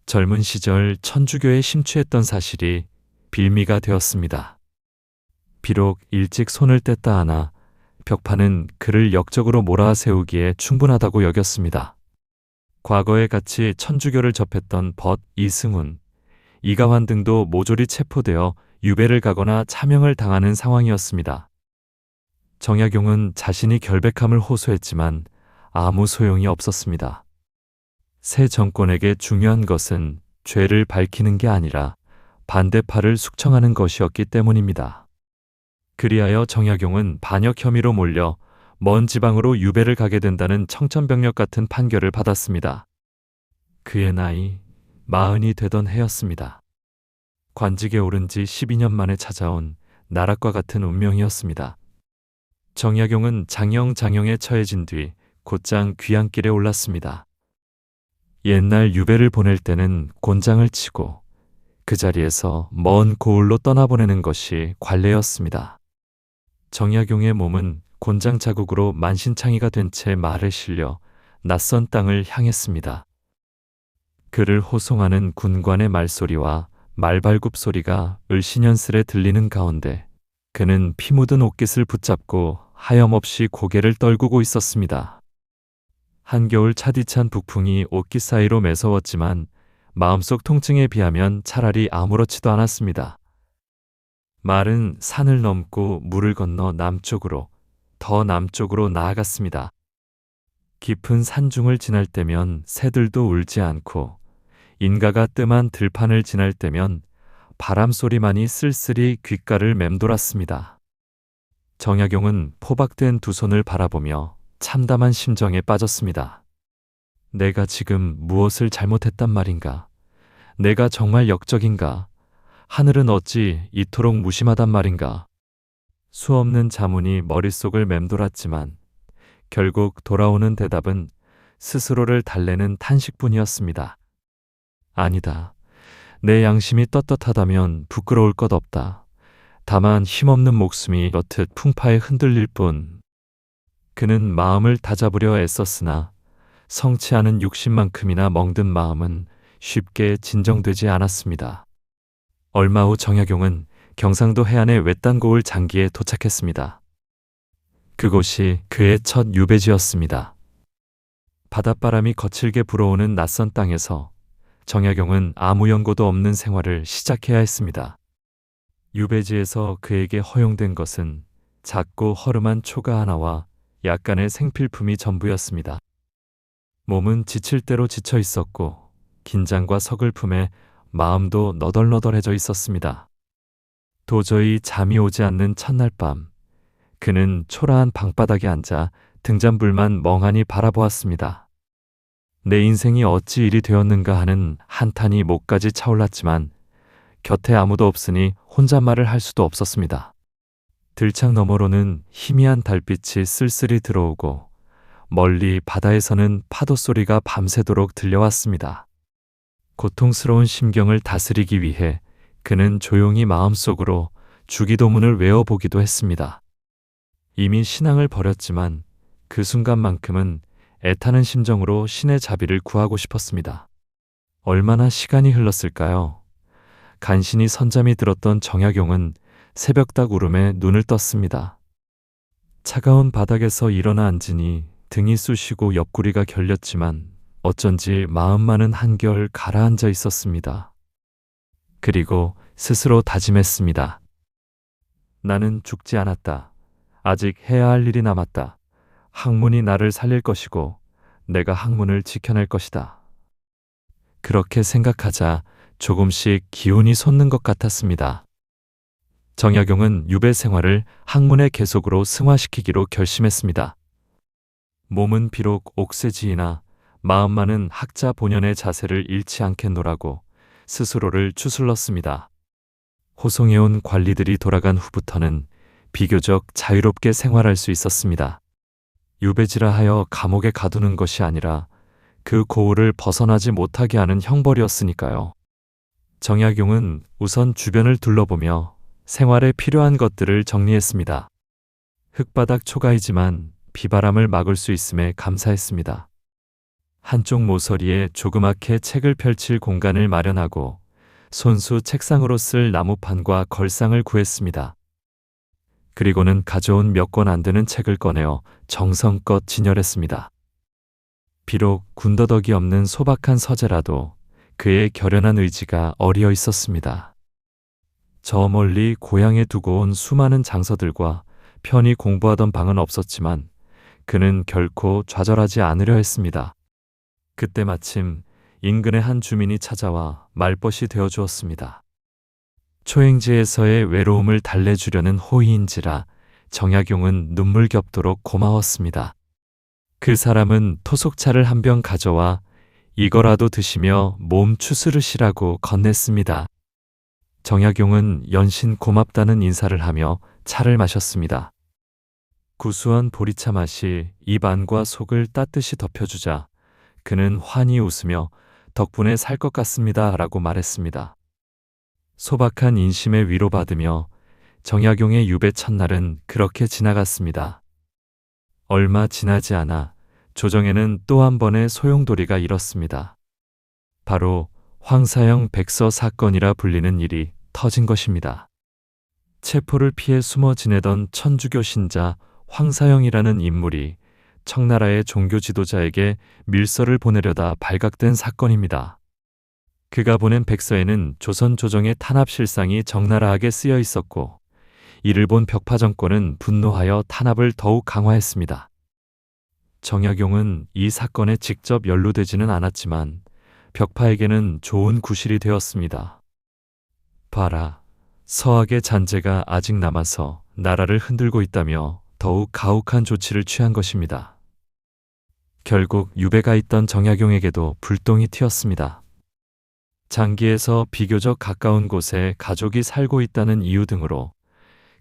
젊은 시절 천주교에 심취했던 사실이 빌미가 되었습니다. 비록 일찍 손을 뗐다 하나 벽파는 그를 역적으로 몰아세우기에 충분하다고 여겼습니다. 과거에 같이 천주교를 접했던 벗 이승훈, 이가환 등도 모조리 체포되어 유배를 가거나 차명을 당하는 상황이었습니다. 정약용은 자신이 결백함을 호소했지만 아무 소용이 없었습니다. 새 정권에게 중요한 것은 죄를 밝히는 게 아니라 반대파를 숙청하는 것이었기 때문입니다. 그리하여 정약용은 반역 혐의로 몰려 먼 지방으로 유배를 가게 된다는 청천벽력 같은 판결을 받았습니다. 그의 나이 40이 되던 해였습니다. 관직에 오른 지 12년 만에 찾아온 나락과 같은 운명이었습니다. 정약용은 장영에 처해진 뒤 곧장 귀향길에 올랐습니다. 옛날 유배를 보낼 때는 곤장을 치고 그 자리에서 먼 고을로 떠나보내는 것이 관례였습니다. 정약용의 몸은 곤장 자국으로 만신창이가 된 채 말에 실려 낯선 땅을 향했습니다. 그를 호송하는 군관의 말소리와 말발굽 소리가 을씨년스레 들리는 가운데 그는 피 묻은 옷깃을 붙잡고 하염없이 고개를 떨구고 있었습니다. 한겨울 차디찬 북풍이 옷깃 사이로 매서웠지만 마음속 통증에 비하면 차라리 아무렇지도 않았습니다. 말은 산을 넘고 물을 건너 남쪽으로, 더 남쪽으로 나아갔습니다. 깊은 산중을 지날 때면 새들도 울지 않고 인가가 뜸한 들판을 지날 때면 바람 소리만이 쓸쓸히 귓가를 맴돌았습니다. 정약용은 포박된 두 손을 바라보며 참담한 심정에 빠졌습니다. 내가 지금 무엇을 잘못했단 말인가? 내가 정말 역적인가? 하늘은 어찌 이토록 무심하단 말인가? 수없는 자문이 머릿속을 맴돌았지만 결국 돌아오는 대답은 스스로를 달래는 탄식뿐이었습니다. 아니다. 내 양심이 떳떳하다면 부끄러울 것 없다. 다만 힘없는 목숨이 이렇듯 풍파에 흔들릴 뿐. 그는 마음을 다잡으려 애썼으나 성치 않은 욕심만큼이나 멍든 마음은 쉽게 진정되지 않았습니다. 얼마 후 정약용은 경상도 해안의 외딴 고을 장기에 도착했습니다. 그곳이 그의 첫 유배지였습니다. 바닷바람이 거칠게 불어오는 낯선 땅에서 정약용은 아무 연고도 없는 생활을 시작해야 했습니다. 유배지에서 그에게 허용된 것은 작고 허름한 초가 하나와 약간의 생필품이 전부였습니다. 몸은 지칠 대로 지쳐 있었고 긴장과 서글픔에 마음도 너덜너덜해져 있었습니다. 도저히 잠이 오지 않는 첫날 밤, 그는 초라한 방바닥에 앉아 등잔불만 멍하니 바라보았습니다. 내 인생이 어찌 이리 되었는가 하는 한탄이 목까지 차올랐지만 곁에 아무도 없으니 혼잣말을 할 수도 없었습니다. 들창 너머로는 희미한 달빛이 쓸쓸히 들어오고 멀리 바다에서는 파도 소리가 밤새도록 들려왔습니다. 고통스러운 심경을 다스리기 위해 그는 조용히 마음속으로 주기도문을 외워보기도 했습니다. 이미 신앙을 버렸지만 그 순간만큼은 애타는 심정으로 신의 자비를 구하고 싶었습니다. 얼마나 시간이 흘렀을까요? 간신히 선잠이 들었던 정약용은 새벽닭 울음에 눈을 떴습니다. 차가운 바닥에서 일어나 앉으니 등이 쑤시고 옆구리가 결렸지만 어쩐지 마음만은 한결 가라앉아 있었습니다. 그리고 스스로 다짐했습니다. 나는 죽지 않았다. 아직 해야 할 일이 남았다. 학문이 나를 살릴 것이고 내가 학문을 지켜낼 것이다. 그렇게 생각하자 조금씩 기운이 솟는 것 같았습니다. 정약용은 유배 생활을 학문의 계속으로 승화시키기로 결심했습니다. 몸은 비록 옥새지이나 마음만은 학자 본연의 자세를 잃지 않겠노라고 스스로를 추슬렀습니다. 호송해온 관리들이 돌아간 후부터는 비교적 자유롭게 생활할 수 있었습니다. 유배지라 하여 감옥에 가두는 것이 아니라 그 고을을 벗어나지 못하게 하는 형벌이었으니까요. 정약용은 우선 주변을 둘러보며 생활에 필요한 것들을 정리했습니다. 흙바닥 초가이지만 비바람을 막을 수 있음에 감사했습니다. 한쪽 모서리에 조그맣게 책을 펼칠 공간을 마련하고 손수 책상으로 쓸 나무판과 걸상을 구했습니다. 그리고는 가져온 몇 권 안 되는 책을 꺼내어 정성껏 진열했습니다. 비록 군더더기 없는 소박한 서재라도 그의 결연한 의지가 어리어 있었습니다. 저 멀리 고향에 두고 온 수많은 장서들과 편히 공부하던 방은 없었지만 그는 결코 좌절하지 않으려 했습니다. 그때 마침 인근의 한 주민이 찾아와 말벗이 되어 주었습니다. 초행지에서의 외로움을 달래주려는 호의인지라 정약용은 눈물 겹도록 고마웠습니다. 그 사람은 토속차를 한 병 가져와 이거라도 드시며 몸 추스르시라고 건넸습니다. 정약용은 연신 고맙다는 인사를 하며 차를 마셨습니다. 구수한 보리차 맛이 입 안과 속을 따뜻이 덮여주자 그는 환히 웃으며 덕분에 살 것 같습니다 라고 말했습니다. 소박한 인심에 위로받으며 정약용의 유배 첫날은 그렇게 지나갔습니다. 얼마 지나지 않아 조정에는 또 한 번의 소용돌이가 일었습니다. 바로 황사형 백서 사건이라 불리는 일이 터진 것입니다. 체포를 피해 숨어 지내던 천주교 신자 황사형이라는 인물이 청나라의 종교 지도자에게 밀서를 보내려다 발각된 사건입니다. 그가 보낸 백서에는 조선 조정의 탄압 실상이 적나라하게 쓰여 있었고, 이를 본 벽파 정권은 분노하여 탄압을 더욱 강화했습니다. 정약용은 이 사건에 직접 연루되지는 않았지만 벽파에게는 좋은 구실이 되었습니다. 봐라, 서학의 잔재가 아직 남아서 나라를 흔들고 있다며 더욱 가혹한 조치를 취한 것입니다. 결국 유배가 있던 정약용에게도 불똥이 튀었습니다. 장기에서 비교적 가까운 곳에 가족이 살고 있다는 이유 등으로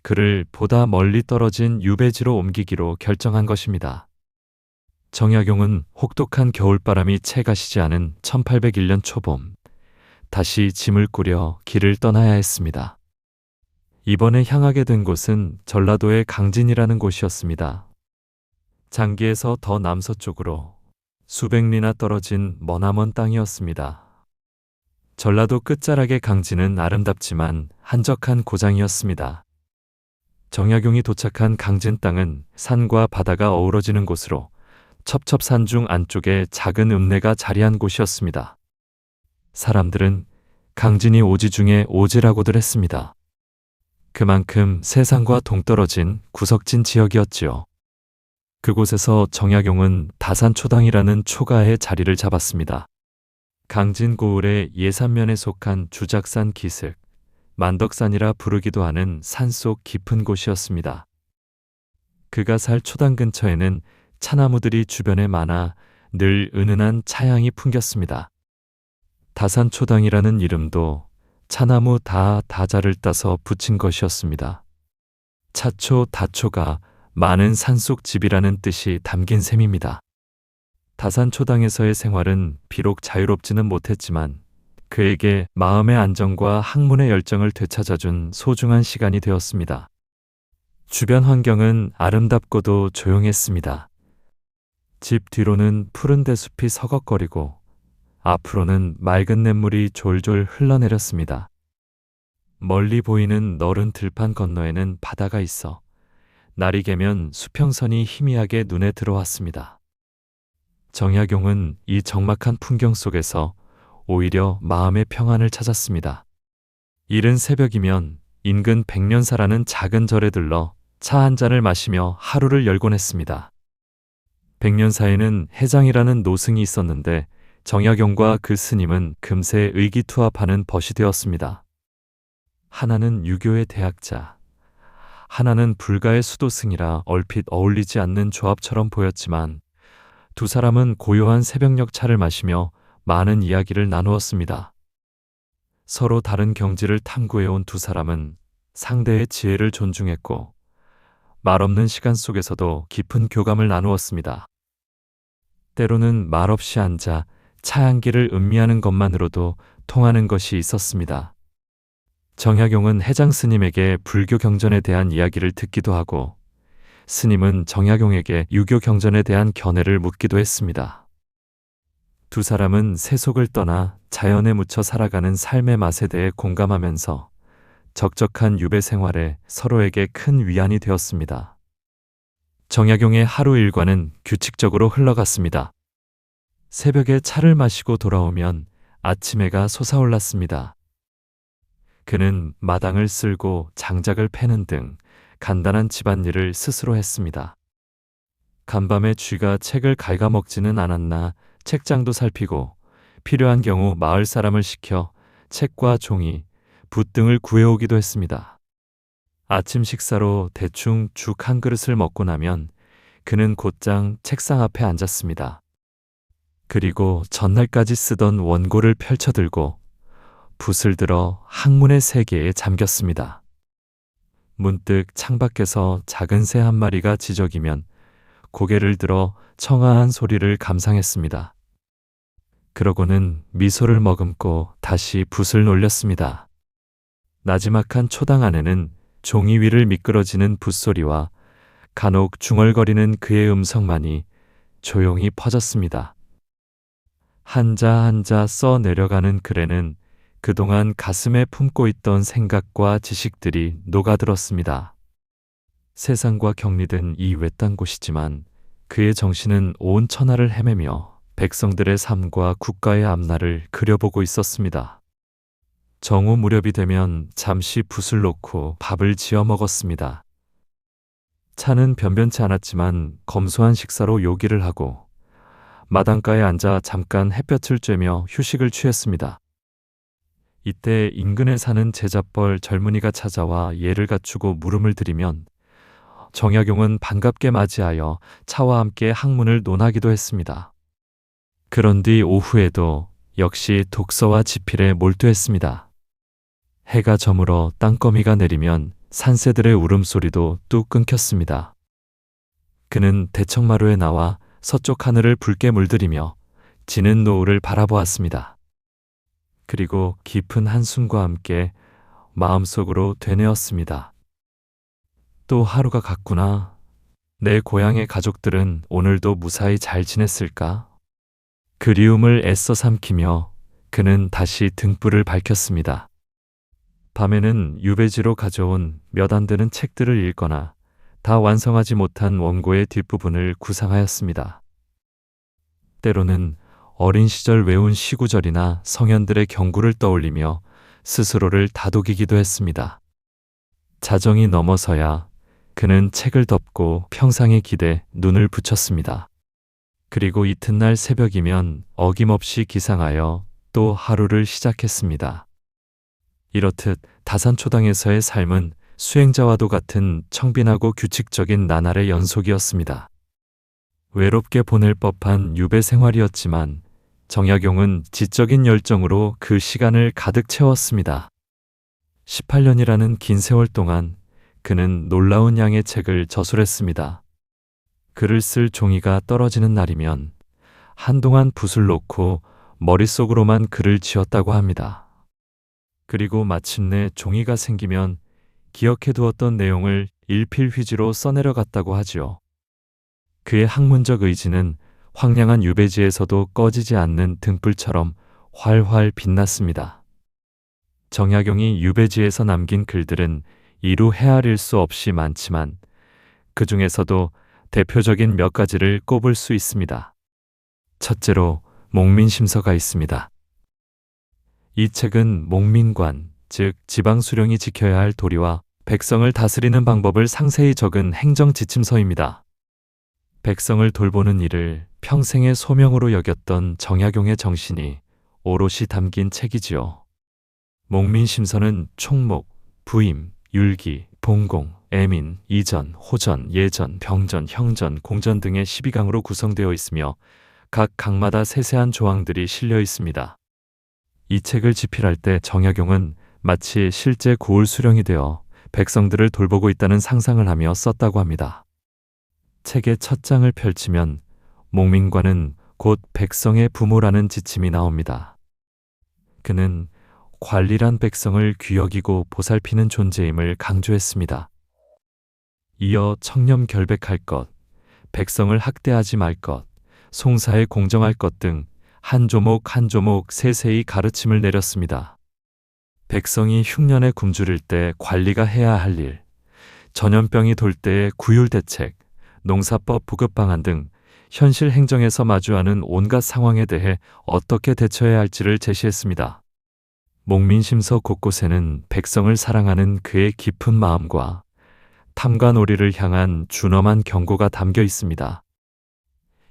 그를 보다 멀리 떨어진 유배지로 옮기기로 결정한 것입니다. 정약용은 혹독한 겨울바람이 채 가시지 않은 1801년 초봄, 다시 짐을 꾸려 길을 떠나야 했습니다. 이번에 향하게 된 곳은 전라도의 강진이라는 곳이었습니다. 장기에서 더 남서쪽으로 수백 리나 떨어진 머나먼 땅이었습니다. 전라도 끝자락의 강진은 아름답지만 한적한 고장이었습니다. 정약용이 도착한 강진 땅은 산과 바다가 어우러지는 곳으로 첩첩산중 안쪽에 작은 읍내가 자리한 곳이었습니다. 사람들은 강진이 오지 중에 오지라고들 했습니다. 그만큼 세상과 동떨어진 구석진 지역이었지요. 그곳에서 정약용은 다산초당이라는 초가의 자리를 잡았습니다. 강진 고을의 예산면에 속한 주작산 기슭, 만덕산이라 부르기도 하는 산속 깊은 곳이었습니다. 그가 살 초당 근처에는 차나무들이 주변에 많아 늘 은은한 차향이 풍겼습니다. 다산초당이라는 이름도 차나무 다자를 따서 붙인 것이었습니다. 차초, 다초가 많은 산속 집이라는 뜻이 담긴 셈입니다. 다산초당에서의 생활은 비록 자유롭지는 못했지만 그에게 마음의 안정과 학문의 열정을 되찾아준 소중한 시간이 되었습니다. 주변 환경은 아름답고도 조용했습니다. 집 뒤로는 푸른 대숲이 서걱거리고 앞으로는 맑은 냇물이 졸졸 흘러내렸습니다. 멀리 보이는 너른 들판 건너에는 바다가 있어 날이 개면 수평선이 희미하게 눈에 들어왔습니다. 정약용은 이 적막한 풍경 속에서 오히려 마음의 평안을 찾았습니다. 이른 새벽이면 인근 백년사라는 작은 절에 들러 차 한 잔을 마시며 하루를 열곤 했습니다. 백년사에는 해장이라는 노승이 있었는데 정약용과 그 스님은 금세 의기투합하는 벗이 되었습니다. 하나는 유교의 대학자, 하나는 불가의 수도승이라 얼핏 어울리지 않는 조합처럼 보였지만 두 사람은 고요한 새벽녘 차를 마시며 많은 이야기를 나누었습니다. 서로 다른 경지를 탐구해온 두 사람은 상대의 지혜를 존중했고 말없는 시간 속에서도 깊은 교감을 나누었습니다. 때로는 말없이 앉아 차향기를 음미하는 것만으로도 통하는 것이 있었습니다. 정약용은 해장 스님에게 불교 경전에 대한 이야기를 듣기도 하고 스님은 정약용에게 유교 경전에 대한 견해를 묻기도 했습니다. 두 사람은 세속을 떠나 자연에 묻혀 살아가는 삶의 맛에 대해 공감하면서 적적한 유배 생활에 서로에게 큰 위안이 되었습니다. 정약용의 하루 일과는 규칙적으로 흘러갔습니다. 새벽에 차를 마시고 돌아오면 아침해가 솟아올랐습니다. 그는 마당을 쓸고 장작을 패는 등 간단한 집안일을 스스로 했습니다. 간밤에 쥐가 책을 갉아먹지는 않았나 책장도 살피고 필요한 경우 마을 사람을 시켜 책과 종이, 붓 등을 구해오기도 했습니다. 아침 식사로 대충 죽 한 그릇을 먹고 나면 그는 곧장 책상 앞에 앉았습니다. 그리고 전날까지 쓰던 원고를 펼쳐들고 붓을 들어 학문의 세계에 잠겼습니다. 문득 창밖에서 작은 새 한 마리가 지저귀면 고개를 들어 청아한 소리를 감상했습니다. 그러고는 미소를 머금고 다시 붓을 놀렸습니다. 나지막한 초당 안에는 종이 위를 미끄러지는 붓소리와 간혹 중얼거리는 그의 음성만이 조용히 퍼졌습니다. 한자 한자 써 내려가는 글에는 그동안 가슴에 품고 있던 생각과 지식들이 녹아들었습니다. 세상과 격리된 이 외딴 곳이지만 그의 정신은 온 천하를 헤매며 백성들의 삶과 국가의 앞날을 그려보고 있었습니다. 정오 무렵이 되면 잠시 붓을 놓고 밥을 지어 먹었습니다. 차는 변변치 않았지만 검소한 식사로 요기를 하고 마당가에 앉아 잠깐 햇볕을 쬐며 휴식을 취했습니다. 이때 인근에 사는 제자뻘 젊은이가 찾아와 예를 갖추고 물음을 들이면 정약용은 반갑게 맞이하여 차와 함께 학문을 논하기도 했습니다. 그런 뒤 오후에도 역시 독서와 지필에 몰두했습니다. 해가 저물어 땅거미가 내리면 산새들의 울음소리도 뚝 끊겼습니다. 그는 대청마루에 나와 서쪽 하늘을 붉게 물들이며 지는 노을을 바라보았습니다. 그리고 깊은 한숨과 함께 마음속으로 되뇌었습니다. 또 하루가 갔구나. 내 고향의 가족들은 오늘도 무사히 잘 지냈을까? 그리움을 애써 삼키며 그는 다시 등불을 밝혔습니다. 밤에는 유배지로 가져온 몇 안 되는 책들을 읽거나 다 완성하지 못한 원고의 뒷부분을 구상하였습니다. 때로는 어린 시절 외운 시구절이나 성현들의 경구를 떠올리며 스스로를 다독이기도 했습니다. 자정이 넘어서야 그는 책을 덮고 평상에 기대 눈을 붙였습니다. 그리고 이튿날 새벽이면 어김없이 기상하여 또 하루를 시작했습니다. 이렇듯 다산초당에서의 삶은 수행자와도 같은 청빈하고 규칙적인 나날의 연속이었습니다. 외롭게 보낼 법한 유배 생활이었지만 정약용은 지적인 열정으로 그 시간을 가득 채웠습니다. 18년이라는 긴 세월 동안 그는 놀라운 양의 책을 저술했습니다. 글을 쓸 종이가 떨어지는 날이면 한동안 붓을 놓고 머릿속으로만 글을 지었다고 합니다. 그리고 마침내 종이가 생기면 기억해두었던 내용을 일필휘지로 써내려갔다고 하지요. 그의 학문적 의지는 황량한 유배지에서도 꺼지지 않는 등불처럼 활활 빛났습니다. 정약용이 유배지에서 남긴 글들은 이루 헤아릴 수 없이 많지만 그 중에서도 대표적인 몇 가지를 꼽을 수 있습니다. 첫째로 목민심서가 있습니다. 이 책은 목민관, 즉 지방수령이 지켜야 할 도리와 백성을 다스리는 방법을 상세히 적은 행정지침서입니다. 백성을 돌보는 일을 평생의 소명으로 여겼던 정약용의 정신이 오롯이 담긴 책이지요. 목민심서는 총목, 부임, 율기, 봉공, 애민, 이전, 호전, 예전, 병전, 형전, 공전 등의 12강으로 구성되어 있으며 각 강마다 세세한 조항들이 실려 있습니다. 이 책을 집필할 때 정약용은 마치 실제 고을 수령이 되어 백성들을 돌보고 있다는 상상을 하며 썼다고 합니다. 책의 첫 장을 펼치면 목민관은 곧 백성의 부모라는 지침이 나옵니다. 그는 관리란 백성을 귀여기고 보살피는 존재임을 강조했습니다. 이어 청렴 결백할 것, 백성을 학대하지 말 것, 송사에 공정할 것 등 한 조목 한 조목 세세히 가르침을 내렸습니다. 백성이 흉년에 굶주릴 때 관리가 해야 할 일, 전염병이 돌 때의 구휼 대책, 농사법 부급 방안 등 현실 행정에서 마주하는 온갖 상황에 대해 어떻게 대처해야 할지를 제시했습니다. 목민심서 곳곳에는 백성을 사랑하는 그의 깊은 마음과 탐관오리를 향한 준엄한 경고가 담겨 있습니다.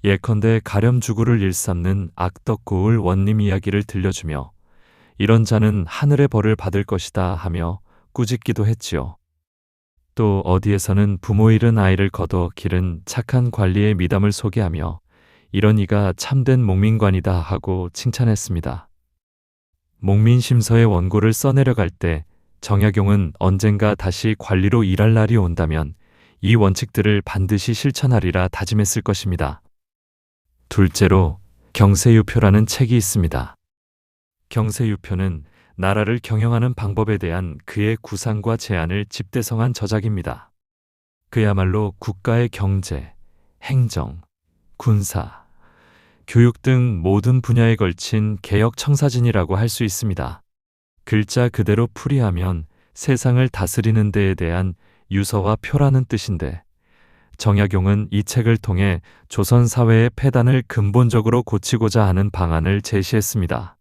예컨대 가렴주구를 일삼는 악덕고을 원님 이야기를 들려주며 이런 자는 하늘의 벌을 받을 것이다 하며 꾸짖기도 했지요. 또 어디에서는 부모 잃은 아이를 거둬 기른 착한 관리의 미담을 소개하며 이런 이가 참된 목민관이다 하고 칭찬했습니다. 목민심서의 원고를 써내려갈 때 정약용은 언젠가 다시 관리로 일할 날이 온다면 이 원칙들을 반드시 실천하리라 다짐했을 것입니다. 둘째로 경세유표라는 책이 있습니다. 경세유표는 나라를 경영하는 방법에 대한 그의 구상과 제안을 집대성한 저작입니다. 그야말로 국가의 경제, 행정, 군사, 교육 등 모든 분야에 걸친 개혁 청사진이라고 할 수 있습니다. 글자 그대로 풀이하면 세상을 다스리는 데에 대한 유서와 표라는 뜻인데, 정약용은 이 책을 통해 조선 사회의 폐단을 근본적으로 고치고자 하는 방안을 제시했습니다.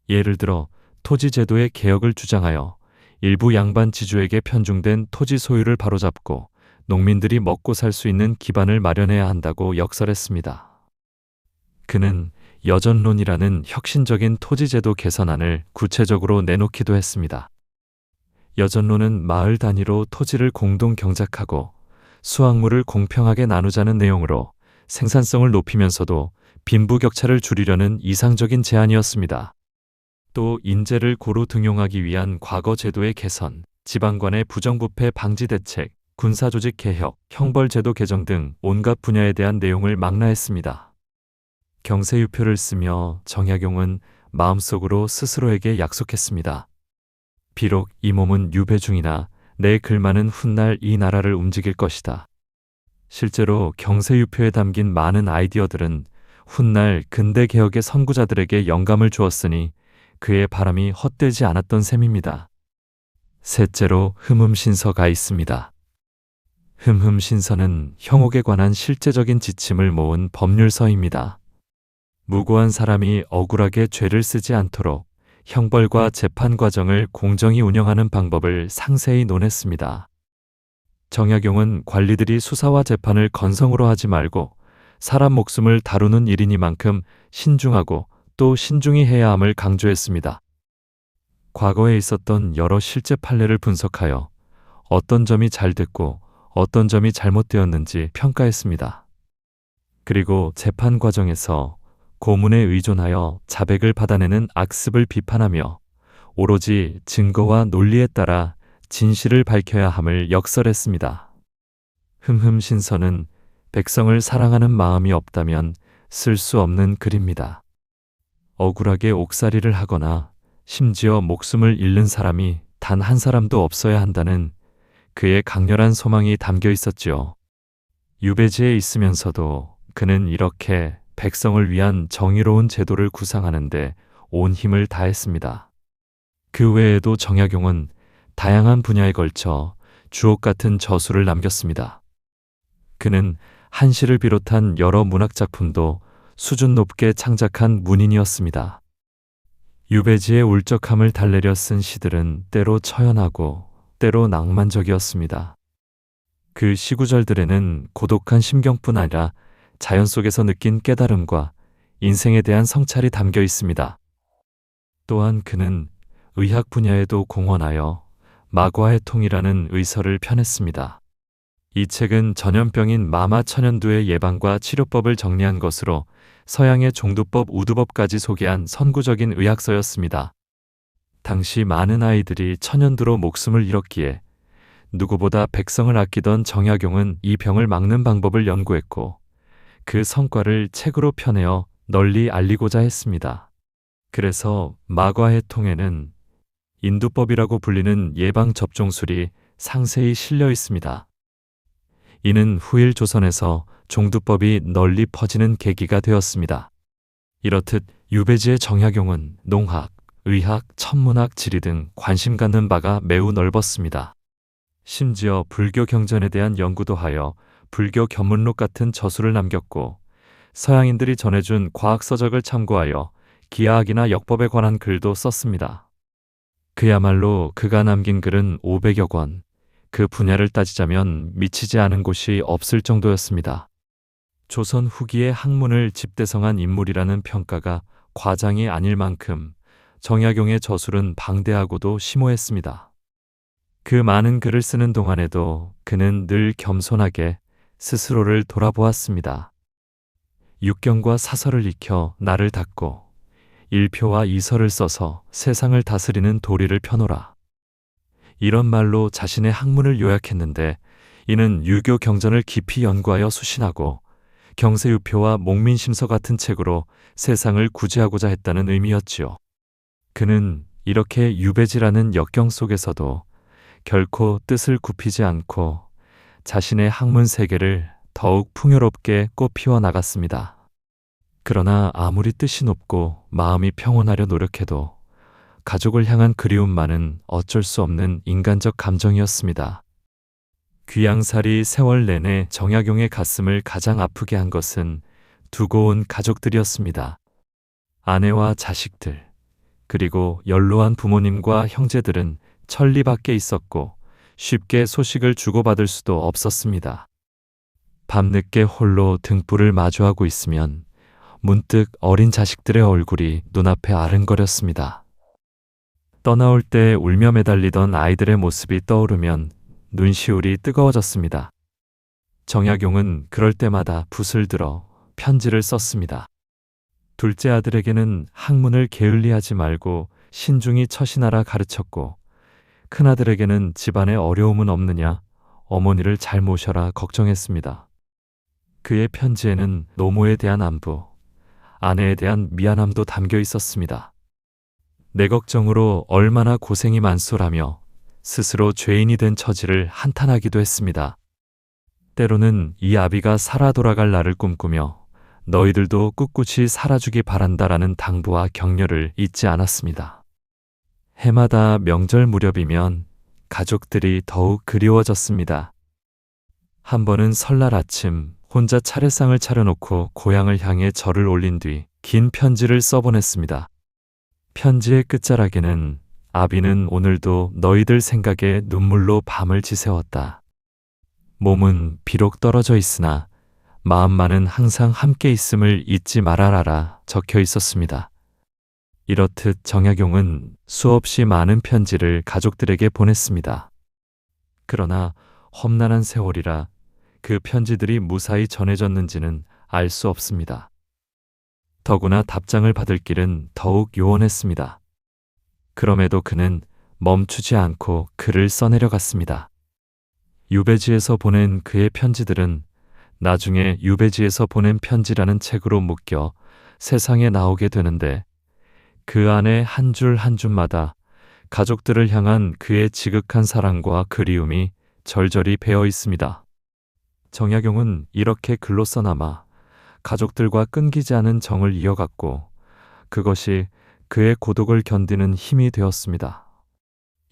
예를 들어 토지 제도의 개혁을 주장하여 일부 양반 지주에게 편중된 토지 소유를 바로잡고 농민들이 먹고 살 수 있는 기반을 마련해야 한다고 역설했습니다. 그는 여전론이라는 혁신적인 토지 제도 개선안을 구체적으로 내놓기도 했습니다. 여전론은 마을 단위로 토지를 공동 경작하고 수확물을 공평하게 나누자는 내용으로 생산성을 높이면서도 빈부격차를 줄이려는 이상적인 제안이었습니다. 또 인재를 고루 등용하기 위한 과거 제도의 개선, 지방관의 부정부패 방지 대책, 군사조직 개혁, 형벌제도 개정 등 온갖 분야에 대한 내용을 망라했습니다. 경세유표를 쓰며 정약용은 마음속으로 스스로에게 약속했습니다. 비록 이 몸은 유배 중이나 내 글만은 훗날 이 나라를 움직일 것이다. 실제로 경세유표에 담긴 많은 아이디어들은 훗날 근대개혁의 선구자들에게 영감을 주었으니 그의 바람이 헛되지 않았던 셈입니다. 셋째로 흠흠신서가 있습니다. 흠흠신서는 형옥에 관한 실제적인 지침을 모은 법률서입니다. 무고한 사람이 억울하게 죄를 쓰지 않도록 형벌과 재판 과정을 공정히 운영하는 방법을 상세히 논했습니다. 정약용은 관리들이 수사와 재판을 건성으로 하지 말고 사람 목숨을 다루는 일이니만큼 신중하고 또 신중히 해야 함을 강조했습니다. 과거에 있었던 여러 실제 판례를 분석하여 어떤 점이 잘 됐고 어떤 점이 잘못되었는지 평가했습니다. 그리고 재판 과정에서 고문에 의존하여 자백을 받아내는 악습을 비판하며 오로지 증거와 논리에 따라 진실을 밝혀야 함을 역설했습니다. 흠흠신서는 백성을 사랑하는 마음이 없다면 쓸 수 없는 글입니다. 억울하게 옥살이를 하거나 심지어 목숨을 잃는 사람이 단 한 사람도 없어야 한다는 그의 강렬한 소망이 담겨 있었지요. 유배지에 있으면서도 그는 이렇게 백성을 위한 정의로운 제도를 구상하는데 온 힘을 다했습니다. 그 외에도 정약용은 다양한 분야에 걸쳐 주옥 같은 저수를 남겼습니다. 그는 한시를 비롯한 여러 문학작품도 수준 높게 창작한 문인이었습니다. 유배지의 울적함을 달래려 쓴 시들은 때로 처연하고 때로 낭만적이었습니다. 그 시구절들에는 고독한 심경뿐 아니라 자연 속에서 느낀 깨달음과 인생에 대한 성찰이 담겨 있습니다. 또한 그는 의학 분야에도 공헌하여 마과해통이라는 의서를 펴냈습니다. 이 책은 전염병인 마마천연두의 예방과 치료법을 정리한 것으로 서양의 종두법, 우두법까지 소개한 선구적인 의학서였습니다. 당시 많은 아이들이 천연두로 목숨을 잃었기에 누구보다 백성을 아끼던 정약용은 이 병을 막는 방법을 연구했고 그 성과를 책으로 펴내어 널리 알리고자 했습니다. 그래서 마과해통에는 인두법이라고 불리는 예방접종술이 상세히 실려 있습니다. 이는 후일 조선에서 종두법이 널리 퍼지는 계기가 되었습니다. 이렇듯 유배지의 정약용은 농학, 의학, 천문학, 지리 등 관심 갖는 바가 매우 넓었습니다. 심지어 불교 경전에 대한 연구도 하여 불교 견문록 같은 저수를 남겼고 서양인들이 전해준 과학서적을 참고하여 기하학이나 역법에 관한 글도 썼습니다. 그야말로 그가 남긴 글은 500여 권, 그 분야를 따지자면 미치지 않은 곳이 없을 정도였습니다. 조선 후기의 학문을 집대성한 인물이라는 평가가 과장이 아닐 만큼 정약용의 저술은 방대하고도 심오했습니다. 그 많은 글을 쓰는 동안에도 그는 늘 겸손하게 스스로를 돌아보았습니다. 육경과 사설을 익혀 나를 닦고 일표와 이설을 써서 세상을 다스리는 도리를 펴노라. 이런 말로 자신의 학문을 요약했는데 이는 유교 경전을 깊이 연구하여 수신하고 경세유표와 목민심서 같은 책으로 세상을 구제하고자 했다는 의미였지요. 그는 이렇게 유배지라는 역경 속에서도 결코 뜻을 굽히지 않고 자신의 학문 세계를 더욱 풍요롭게 꽃피워 나갔습니다. 그러나 아무리 뜻이 높고 마음이 평온하려 노력해도 가족을 향한 그리움만은 어쩔 수 없는 인간적 감정이었습니다. 귀양살이 세월 내내 정약용의 가슴을 가장 아프게 한 것은 두고 온 가족들이었습니다. 아내와 자식들, 그리고 연로한 부모님과 형제들은 천리 밖에 있었고 쉽게 소식을 주고받을 수도 없었습니다. 밤늦게 홀로 등불을 마주하고 있으면 문득 어린 자식들의 얼굴이 눈앞에 아른거렸습니다. 떠나올 때 울며 매달리던 아이들의 모습이 떠오르면 눈시울이 뜨거워졌습니다. 정약용은 그럴 때마다 붓을 들어 편지를 썼습니다. 둘째 아들에게는 학문을 게을리하지 말고 신중히 처신하라 가르쳤고, 큰아들에게는 집안에 어려움은 없느냐, 어머니를 잘 모셔라 걱정했습니다. 그의 편지에는 노모에 대한 안부, 아내에 대한 미안함도 담겨 있었습니다. 내 걱정으로 얼마나 고생이 많소라며 스스로 죄인이 된 처지를 한탄하기도 했습니다. 때로는 이 아비가 살아 돌아갈 날을 꿈꾸며 너희들도 꿋꿋이 살아주기 바란다라는 당부와 격려를 잊지 않았습니다. 해마다 명절 무렵이면 가족들이 더욱 그리워졌습니다. 한 번은 설날 아침 혼자 차례상을 차려놓고 고향을 향해 절을 올린 뒤 긴 편지를 써보냈습니다. 편지의 끝자락에는 아비는 오늘도 너희들 생각에 눈물로 밤을 지새웠다. 몸은 비록 떨어져 있으나 마음만은 항상 함께 있음을 잊지 말아라라 적혀 있었습니다. 이렇듯 정약용은 수없이 많은 편지를 가족들에게 보냈습니다. 그러나 험난한 세월이라 그 편지들이 무사히 전해졌는지는 알 수 없습니다. 더구나 답장을 받을 길은 더욱 요원했습니다. 그럼에도 그는 멈추지 않고 글을 써내려갔습니다. 유배지에서 보낸 그의 편지들은 나중에 유배지에서 보낸 편지라는 책으로 묶여 세상에 나오게 되는데, 그 안에 한 줄 한 줄마다 가족들을 향한 그의 지극한 사랑과 그리움이 절절히 배어 있습니다. 정약용은 이렇게 글로 써남아 가족들과 끊기지 않은 정을 이어갔고, 그것이 그의 고독을 견디는 힘이 되었습니다.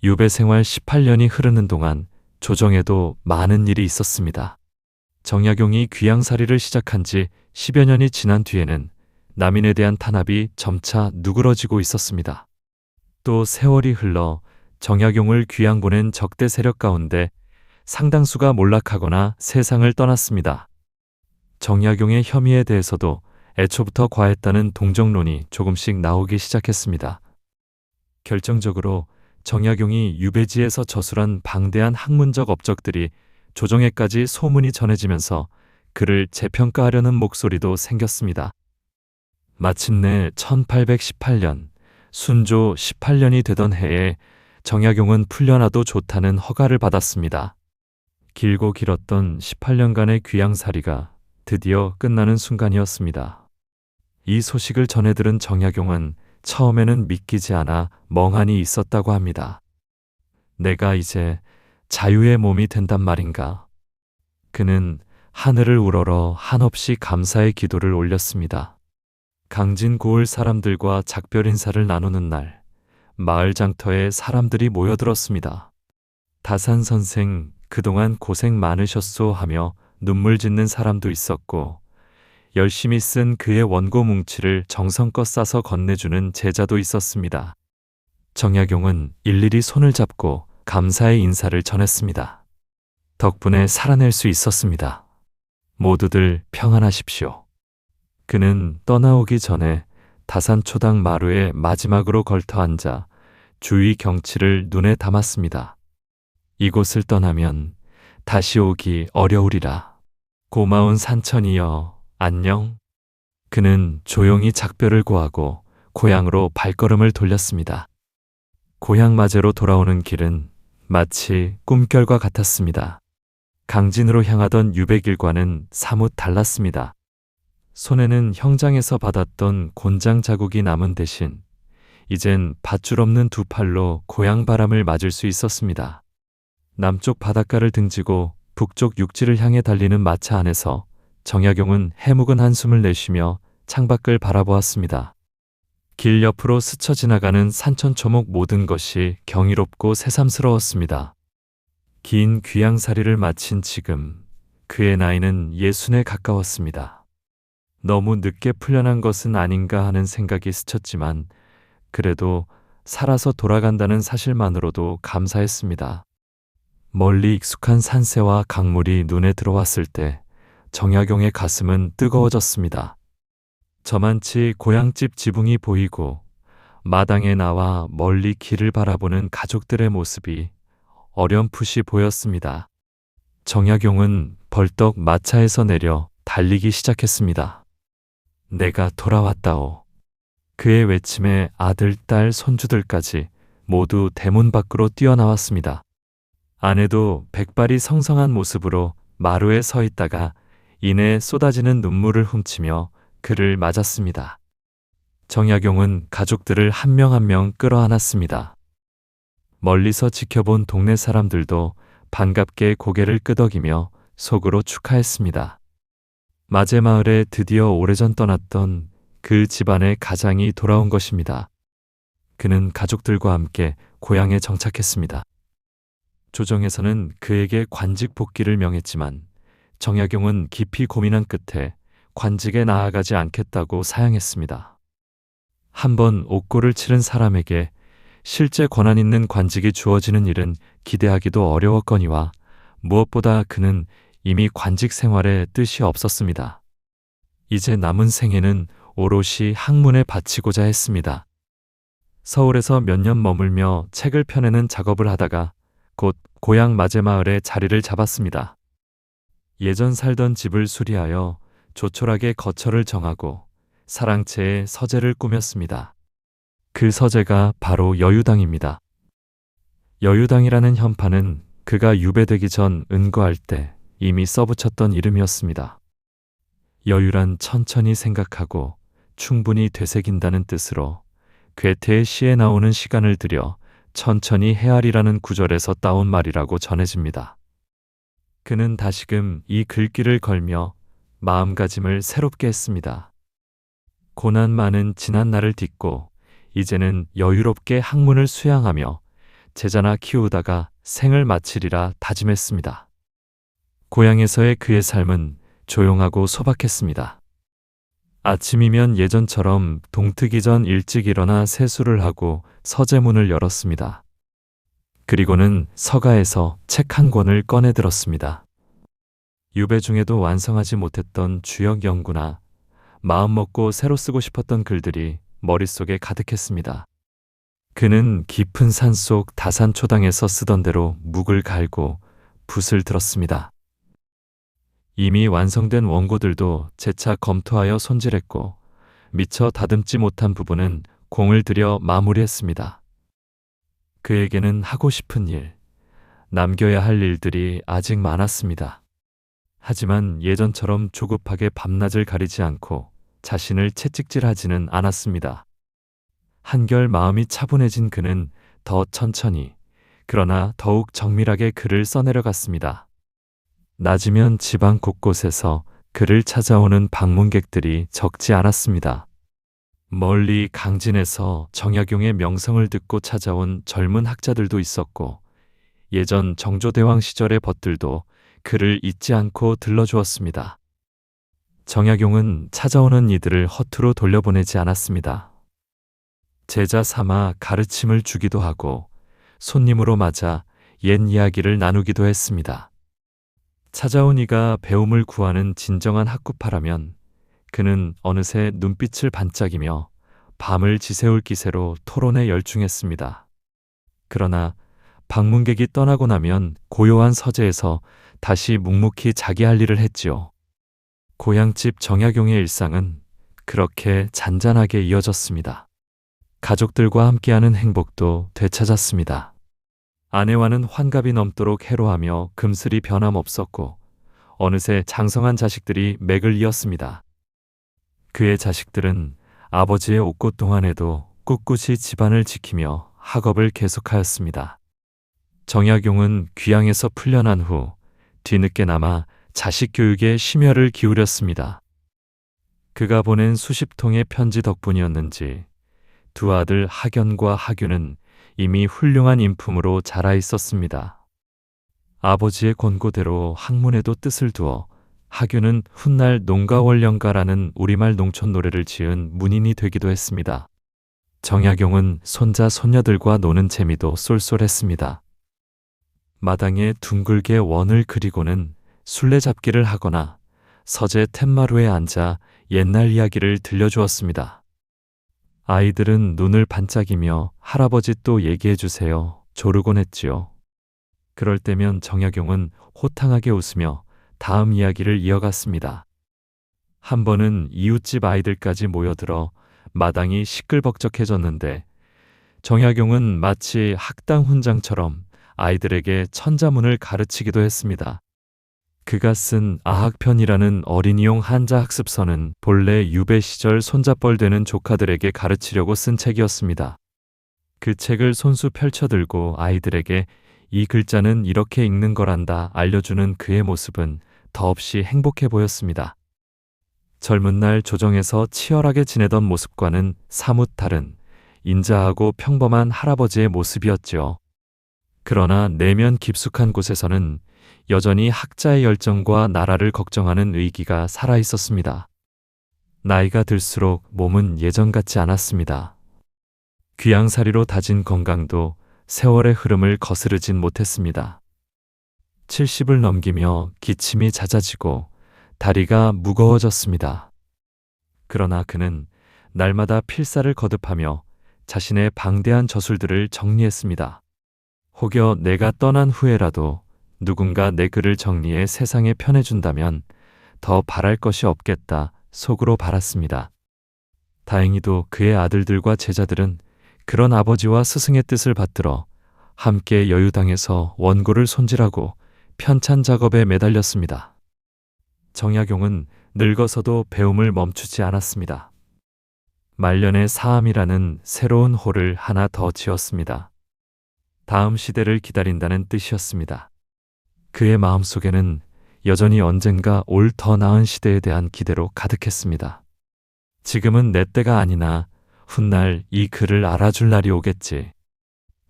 유배 생활 18년이 흐르는 동안 조정에도 많은 일이 있었습니다. 정약용이 귀양살이를 시작한 지 10여 년이 지난 뒤에는 남인에 대한 탄압이 점차 누그러지고 있었습니다. 또 세월이 흘러 정약용을 귀양 보낸 적대 세력 가운데 상당수가 몰락하거나 세상을 떠났습니다. 정약용의 혐의에 대해서도 애초부터 과했다는 동정론이 조금씩 나오기 시작했습니다. 결정적으로 정약용이 유배지에서 저술한 방대한 학문적 업적들이 조정에까지 소문이 전해지면서 그를 재평가하려는 목소리도 생겼습니다. 마침내 1818년 순조 18년이 되던 해에 정약용은 풀려나도 좋다는 허가를 받았습니다. 길고 길었던 18년간의 귀양살이가 드디어 끝나는 순간이었습니다. 이 소식을 전해 들은 정약용은 처음에는 믿기지 않아 멍하니 있었다고 합니다. 내가 이제 자유의 몸이 된단 말인가? 그는 하늘을 우러러 한없이 감사의 기도를 올렸습니다. 강진 고을 사람들과 작별 인사를 나누는 날, 마을 장터에 사람들이 모여들었습니다. 다산 선생 그동안 고생 많으셨소 하며 눈물 짓는 사람도 있었고, 열심히 쓴 그의 원고 뭉치를 정성껏 싸서 건네주는 제자도 있었습니다. 정약용은 일일이 손을 잡고 감사의 인사를 전했습니다. 덕분에 살아낼 수 있었습니다. 모두들 평안하십시오. 그는 떠나오기 전에 다산초당 마루에 마지막으로 걸터 앉아 주위 경치를 눈에 담았습니다. 이곳을 떠나면 다시 오기 어려우리라. 고마운 산천이여, 안녕. 그는 조용히 작별을 고하고 고향으로 발걸음을 돌렸습니다. 고향 맞으로 돌아오는 길은 마치 꿈결과 같았습니다. 강진으로 향하던 유배길과는 사뭇 달랐습니다. 손에는 형장에서 받았던 곤장 자국이 남은 대신 이젠 밧줄 없는 두 팔로 고향 바람을 맞을 수 있었습니다. 남쪽 바닷가를 등지고 북쪽 육지를 향해 달리는 마차 안에서 정약용은 해묵은 한숨을 내쉬며 창밖을 바라보았습니다. 길 옆으로 스쳐 지나가는 산천초목 모든 것이 경이롭고 새삼스러웠습니다. 긴 귀양살이를 마친 지금 그의 나이는 60에 가까웠습니다. 너무 늦게 풀려난 것은 아닌가 하는 생각이 스쳤지만 그래도 살아서 돌아간다는 사실만으로도 감사했습니다. 멀리 익숙한 산새와 강물이 눈에 들어왔을 때 정약용의 가슴은 뜨거워졌습니다. 저만치 고향집 지붕이 보이고 마당에 나와 멀리 길을 바라보는 가족들의 모습이 어렴풋이 보였습니다. 정약용은 벌떡 마차에서 내려 달리기 시작했습니다. 내가 돌아왔다오. 그의 외침에 아들, 딸, 손주들까지 모두 대문 밖으로 뛰어나왔습니다. 아내도 백발이 성성한 모습으로 마루에 서 있다가 이내 쏟아지는 눈물을 훔치며 그를 맞았습니다. 정약용은 가족들을 한 명 한 명 끌어안았습니다. 멀리서 지켜본 동네 사람들도 반갑게 고개를 끄덕이며 속으로 축하했습니다. 마제마을에 드디어 오래전 떠났던 그 집안의 가장이 돌아온 것입니다. 그는 가족들과 함께 고향에 정착했습니다. 조정에서는 그에게 관직 복귀를 명했지만 정약용은 깊이 고민한 끝에 관직에 나아가지 않겠다고 사양했습니다. 한번 옥고를 치른 사람에게 실제 권한 있는 관직이 주어지는 일은 기대하기도 어려웠거니와 무엇보다 그는 이미 관직 생활에 뜻이 없었습니다. 이제 남은 생애는 오롯이 학문에 바치고자 했습니다. 서울에서 몇 년 머물며 책을 펴내는 작업을 하다가 곧 고향 마제마을에 자리를 잡았습니다. 예전 살던 집을 수리하여 조촐하게 거처를 정하고 사랑채에 서재를 꾸몄습니다. 그 서재가 바로 여유당입니다. 여유당이라는 현판은 그가 유배되기 전 은거할 때 이미 써붙였던 이름이었습니다. 여유란 천천히 생각하고 충분히 되새긴다는 뜻으로 괴테의 시에 나오는 시간을 들여 천천히 헤아리라는 구절에서 따온 말이라고 전해집니다. 그는 다시금 이 글귀를 걸며 마음가짐을 새롭게 했습니다. 고난 많은 지난 날을 딛고 이제는 여유롭게 학문을 수양하며 제자나 키우다가 생을 마치리라 다짐했습니다. 고향에서의 그의 삶은 조용하고 소박했습니다. 아침이면 예전처럼 동트기 전 일찍 일어나 세수를 하고 서재문을 열었습니다. 그리고는 서가에서 책 한 권을 꺼내 들었습니다. 유배 중에도 완성하지 못했던 주역 연구나 마음먹고 새로 쓰고 싶었던 글들이 머릿속에 가득했습니다. 그는 깊은 산속 다산초당에서 쓰던 대로 묵을 갈고 붓을 들었습니다. 이미 완성된 원고들도 재차 검토하여 손질했고 미처 다듬지 못한 부분은 공을 들여 마무리했습니다. 그에게는 하고 싶은 일, 남겨야 할 일들이 아직 많았습니다. 하지만 예전처럼 조급하게 밤낮을 가리지 않고 자신을 채찍질하지는 않았습니다. 한결 마음이 차분해진 그는 더 천천히, 그러나 더욱 정밀하게 글을 써내려갔습니다. 낮이면 지방 곳곳에서 그를 찾아오는 방문객들이 적지 않았습니다. 멀리 강진에서 정약용의 명성을 듣고 찾아온 젊은 학자들도 있었고 예전 정조대왕 시절의 벗들도 그를 잊지 않고 들러주었습니다. 정약용은 찾아오는 이들을 허투루 돌려보내지 않았습니다. 제자 삼아 가르침을 주기도 하고 손님으로 맞아 옛 이야기를 나누기도 했습니다. 찾아온 이가 배움을 구하는 진정한 학구파라면 그는 어느새 눈빛을 반짝이며 밤을 지새울 기세로 토론에 열중했습니다. 그러나 방문객이 떠나고 나면 고요한 서재에서 다시 묵묵히 자기 할 일을 했지요. 고향집 정약용의 일상은 그렇게 잔잔하게 이어졌습니다. 가족들과 함께하는 행복도 되찾았습니다. 아내와는 환갑이 넘도록 해로하며 금슬이 변함없었고 어느새 장성한 자식들이 맥을 이었습니다. 그의 자식들은 아버지의 옥고 동안에도 꿋꿋이 집안을 지키며 학업을 계속하였습니다. 정약용은 귀양에서 풀려난 후 뒤늦게나마 자식 교육에 심혈을 기울였습니다. 그가 보낸 수십 통의 편지 덕분이었는지 두 아들 학연과 학유는 이미 훌륭한 인품으로 자라 있었습니다. 아버지의 권고대로 학문에도 뜻을 두어 학유는 훗날 농가원령가라는 우리말 농촌 노래를 지은 문인이 되기도 했습니다. 정약용은 손자 손녀들과 노는 재미도 쏠쏠했습니다. 마당에 둥글게 원을 그리고는 술래잡기를 하거나 서재 툇마루에 앉아 옛날 이야기를 들려주었습니다. 아이들은 눈을 반짝이며 할아버지 또 얘기해 주세요 조르곤 했지요. 그럴 때면 정약용은 호탕하게 웃으며 다음 이야기를 이어갔습니다. 한 번은 이웃집 아이들까지 모여들어 마당이 시끌벅적해졌는데 정약용은 마치 학당 훈장처럼 아이들에게 천자문을 가르치기도 했습니다. 그가 쓴 아학편이라는 어린이용 한자 학습서는 본래 유배 시절 손자뻘 되는 조카들에게 가르치려고 쓴 책이었습니다. 그 책을 손수 펼쳐들고 아이들에게 이 글자는 이렇게 읽는 거란다 알려주는 그의 모습은 더없이 행복해 보였습니다. 젊은 날 조정에서 치열하게 지내던 모습과는 사뭇 다른 인자하고 평범한 할아버지의 모습이었지요. 그러나 내면 깊숙한 곳에서는 여전히 학자의 열정과 나라를 걱정하는 의기가 살아 있었습니다. 나이가 들수록 몸은 예전 같지 않았습니다. 귀양살이로 다진 건강도 세월의 흐름을 거스르진 못했습니다. 70을 넘기며 기침이 잦아지고 다리가 무거워졌습니다. 그러나 그는 날마다 필사를 거듭하며 자신의 방대한 저술들을 정리했습니다. 혹여 내가 떠난 후에라도 누군가 내 글을 정리해 세상에 편해준다면 더 바랄 것이 없겠다 속으로 바랐습니다. 다행히도 그의 아들들과 제자들은 그런 아버지와 스승의 뜻을 받들어 함께 여유당에서 원고를 손질하고 편찬 작업에 매달렸습니다. 정약용은 늙어서도 배움을 멈추지 않았습니다. 말년의 사암이라는 새로운 호를 하나 더 지었습니다. 다음 시대를 기다린다는 뜻이었습니다. 그의 마음속에는 여전히 언젠가 올 더 나은 시대에 대한 기대로 가득했습니다. 지금은 내 때가 아니나 훗날 이 글을 알아줄 날이 오겠지.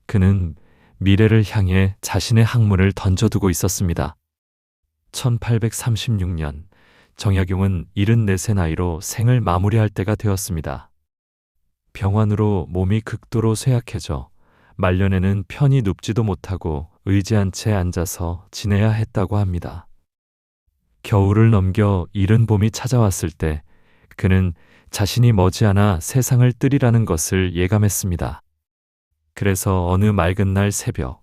그는 미래를 향해 자신의 학문을 던져두고 있었습니다. 1836년 정약용은 74세 나이로 생을 마무리할 때가 되었습니다. 병환으로 몸이 극도로 쇠약해져 말년에는 편히 눕지도 못하고 의지한 채 앉아서 지내야 했다고 합니다. 겨울을 넘겨 이른 봄이 찾아왔을 때 그는 자신이 머지않아 세상을 뜨리라는 것을 예감했습니다. 그래서 어느 맑은 날 새벽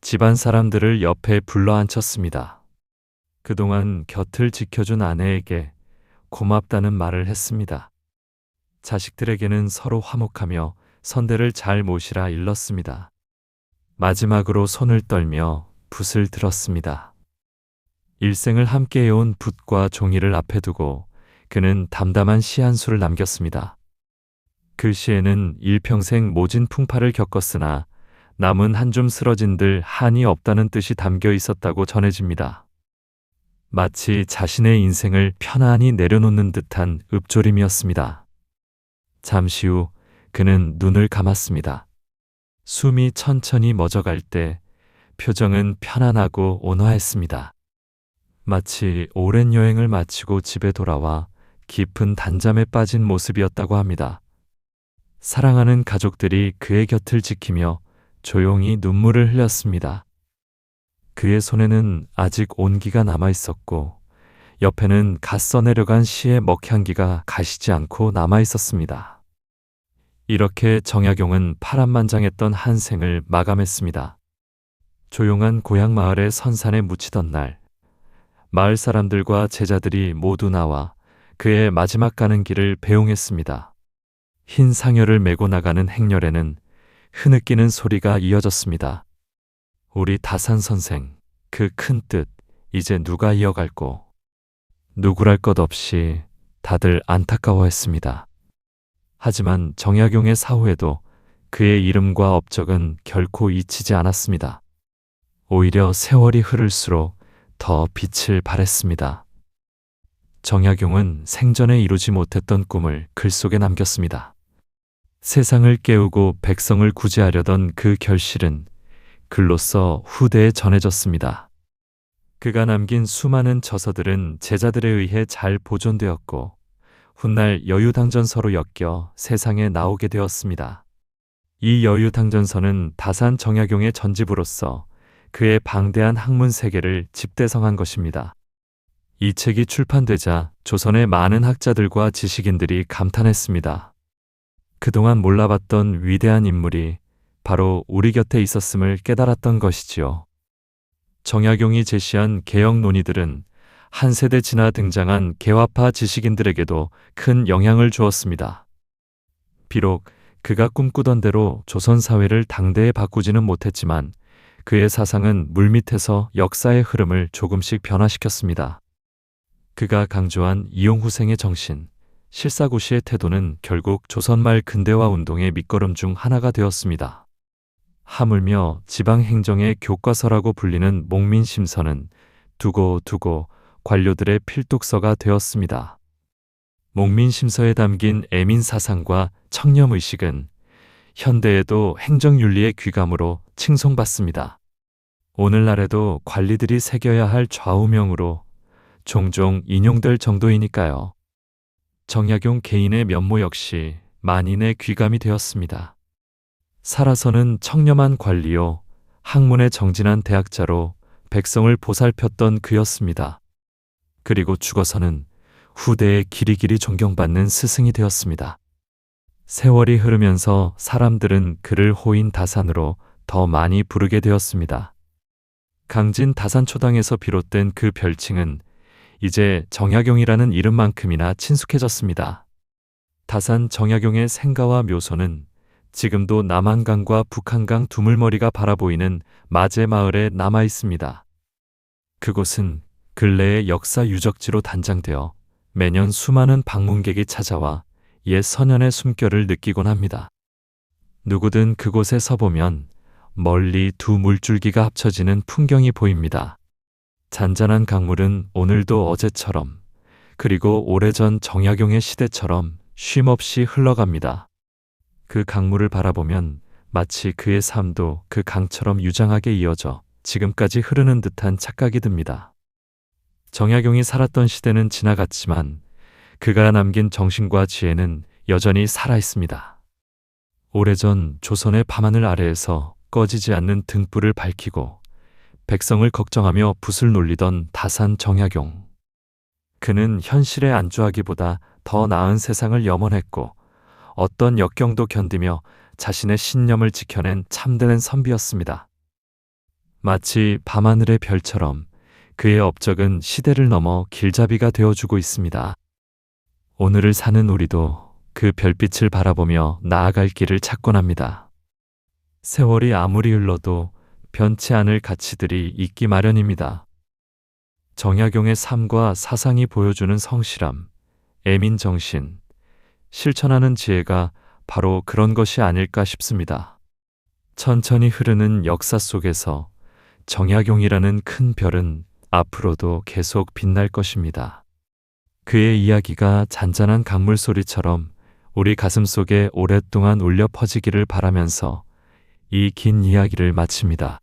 집안 사람들을 옆에 불러앉혔습니다. 그동안 곁을 지켜준 아내에게 고맙다는 말을 했습니다. 자식들에게는 서로 화목하며 선대를 잘 모시라 일렀습니다. 마지막으로 손을 떨며 붓을 들었습니다. 일생을 함께 해온 붓과 종이를 앞에 두고 그는 담담한 시 한 수를 남겼습니다. 그 시에는 일평생 모진 풍파를 겪었으나 남은 한 줌 쓰러진들 한이 없다는 뜻이 담겨 있었다고 전해집니다. 마치 자신의 인생을 편안히 내려놓는 듯한 읊조림이었습니다. 잠시 후 그는 눈을 감았습니다. 숨이 천천히 멎어갈 때 표정은 편안하고 온화했습니다. 마치 오랜 여행을 마치고 집에 돌아와 깊은 단잠에 빠진 모습이었다고 합니다. 사랑하는 가족들이 그의 곁을 지키며 조용히 눈물을 흘렸습니다. 그의 손에는 아직 온기가 남아 있었고 옆에는 갓 써내려간 시의 먹향기가 가시지 않고 남아 있었습니다. 이렇게 정약용은 파란만장했던 한 생을 마감했습니다. 조용한 고향 마을의 선산에 묻히던 날, 마을 사람들과 제자들이 모두 나와 그의 마지막 가는 길을 배웅했습니다. 흰 상여를 메고 나가는 행렬에는 흐느끼는 소리가 이어졌습니다. 우리 다산 선생, 그 큰 뜻 이제 누가 이어갈꼬? 누구랄 것 없이 다들 안타까워했습니다. 하지만 정약용의 사후에도 그의 이름과 업적은 결코 잊히지 않았습니다. 오히려 세월이 흐를수록 더 빛을 발했습니다. 정약용은 생전에 이루지 못했던 꿈을 글 속에 남겼습니다. 세상을 깨우고 백성을 구제하려던 그 결실은 글로써 후대에 전해졌습니다. 그가 남긴 수많은 저서들은 제자들에 의해 잘 보존되었고 훗날 여유당전서로 엮여 세상에 나오게 되었습니다. 이 여유당전서는 다산 정약용의 전집으로서 그의 방대한 학문 세계를 집대성한 것입니다. 이 책이 출판되자 조선의 많은 학자들과 지식인들이 감탄했습니다. 그동안 몰라봤던 위대한 인물이 바로 우리 곁에 있었음을 깨달았던 것이지요. 정약용이 제시한 개혁 논의들은 한 세대 지나 등장한 개화파 지식인들에게도 큰 영향을 주었습니다. 비록 그가 꿈꾸던 대로 조선 사회를 당대에 바꾸지는 못했지만 그의 사상은 물밑에서 역사의 흐름을 조금씩 변화시켰습니다. 그가 강조한 이용후생의 정신, 실사고시의 태도는 결국 조선말 근대화 운동의 밑거름 중 하나가 되었습니다. 하물며 지방행정의 교과서라고 불리는 목민심서는 두고 관료들의 필독서가 되었습니다. 목민심서에 담긴 애민사상과 청렴의식은 현대에도 행정윤리의 귀감으로 칭송받습니다. 오늘날에도 관리들이 새겨야 할 좌우명으로 종종 인용될 정도이니까요. 정약용 개인의 면모 역시 만인의 귀감이 되었습니다. 살아서는 청렴한 관리요, 학문에 정진한 대학자로 백성을 보살폈던 그였습니다. 그리고 죽어서는 후대에 길이길이 존경받는 스승이 되었습니다. 세월이 흐르면서 사람들은 그를 호인 다산으로 더 많이 부르게 되었습니다. 강진 다산초당에서 비롯된 그 별칭은 이제 정약용이라는 이름만큼이나 친숙해졌습니다. 다산 정약용의 생가와 묘소는 지금도 남한강과 북한강 두물머리가 바라보이는 마제 마을에 남아 있습니다. 그곳은 근래의 역사 유적지로 단장되어 매년 수많은 방문객이 찾아와 옛 선현의 숨결을 느끼곤 합니다. 누구든 그곳에 서보면 멀리 두 물줄기가 합쳐지는 풍경이 보입니다. 잔잔한 강물은 오늘도 어제처럼, 그리고 오래전 정약용의 시대처럼 쉼없이 흘러갑니다. 그 강물을 바라보면 마치 그의 삶도 그 강처럼 유장하게 이어져 지금까지 흐르는 듯한 착각이 듭니다. 정약용이 살았던 시대는 지나갔지만 그가 남긴 정신과 지혜는 여전히 살아있습니다. 오래전 조선의 밤하늘 아래에서 꺼지지 않는 등불을 밝히고 백성을 걱정하며 붓을 놀리던 다산 정약용. 그는 현실에 안주하기보다 더 나은 세상을 염원했고 어떤 역경도 견디며 자신의 신념을 지켜낸 참된 선비였습니다. 마치 밤하늘의 별처럼 그의 업적은 시대를 넘어 길잡이가 되어주고 있습니다. 오늘을 사는 우리도 그 별빛을 바라보며 나아갈 길을 찾곤 합니다. 세월이 아무리 흘러도 변치 않을 가치들이 있기 마련입니다. 정약용의 삶과 사상이 보여주는 성실함, 애민정신, 실천하는 지혜가 바로 그런 것이 아닐까 싶습니다. 천천히 흐르는 역사 속에서 정약용이라는 큰 별은 앞으로도 계속 빛날 것입니다. 그의 이야기가 잔잔한 강물 소리처럼 우리 가슴 속에 오랫동안 울려 퍼지기를 바라면서 이 긴 이야기를 마칩니다.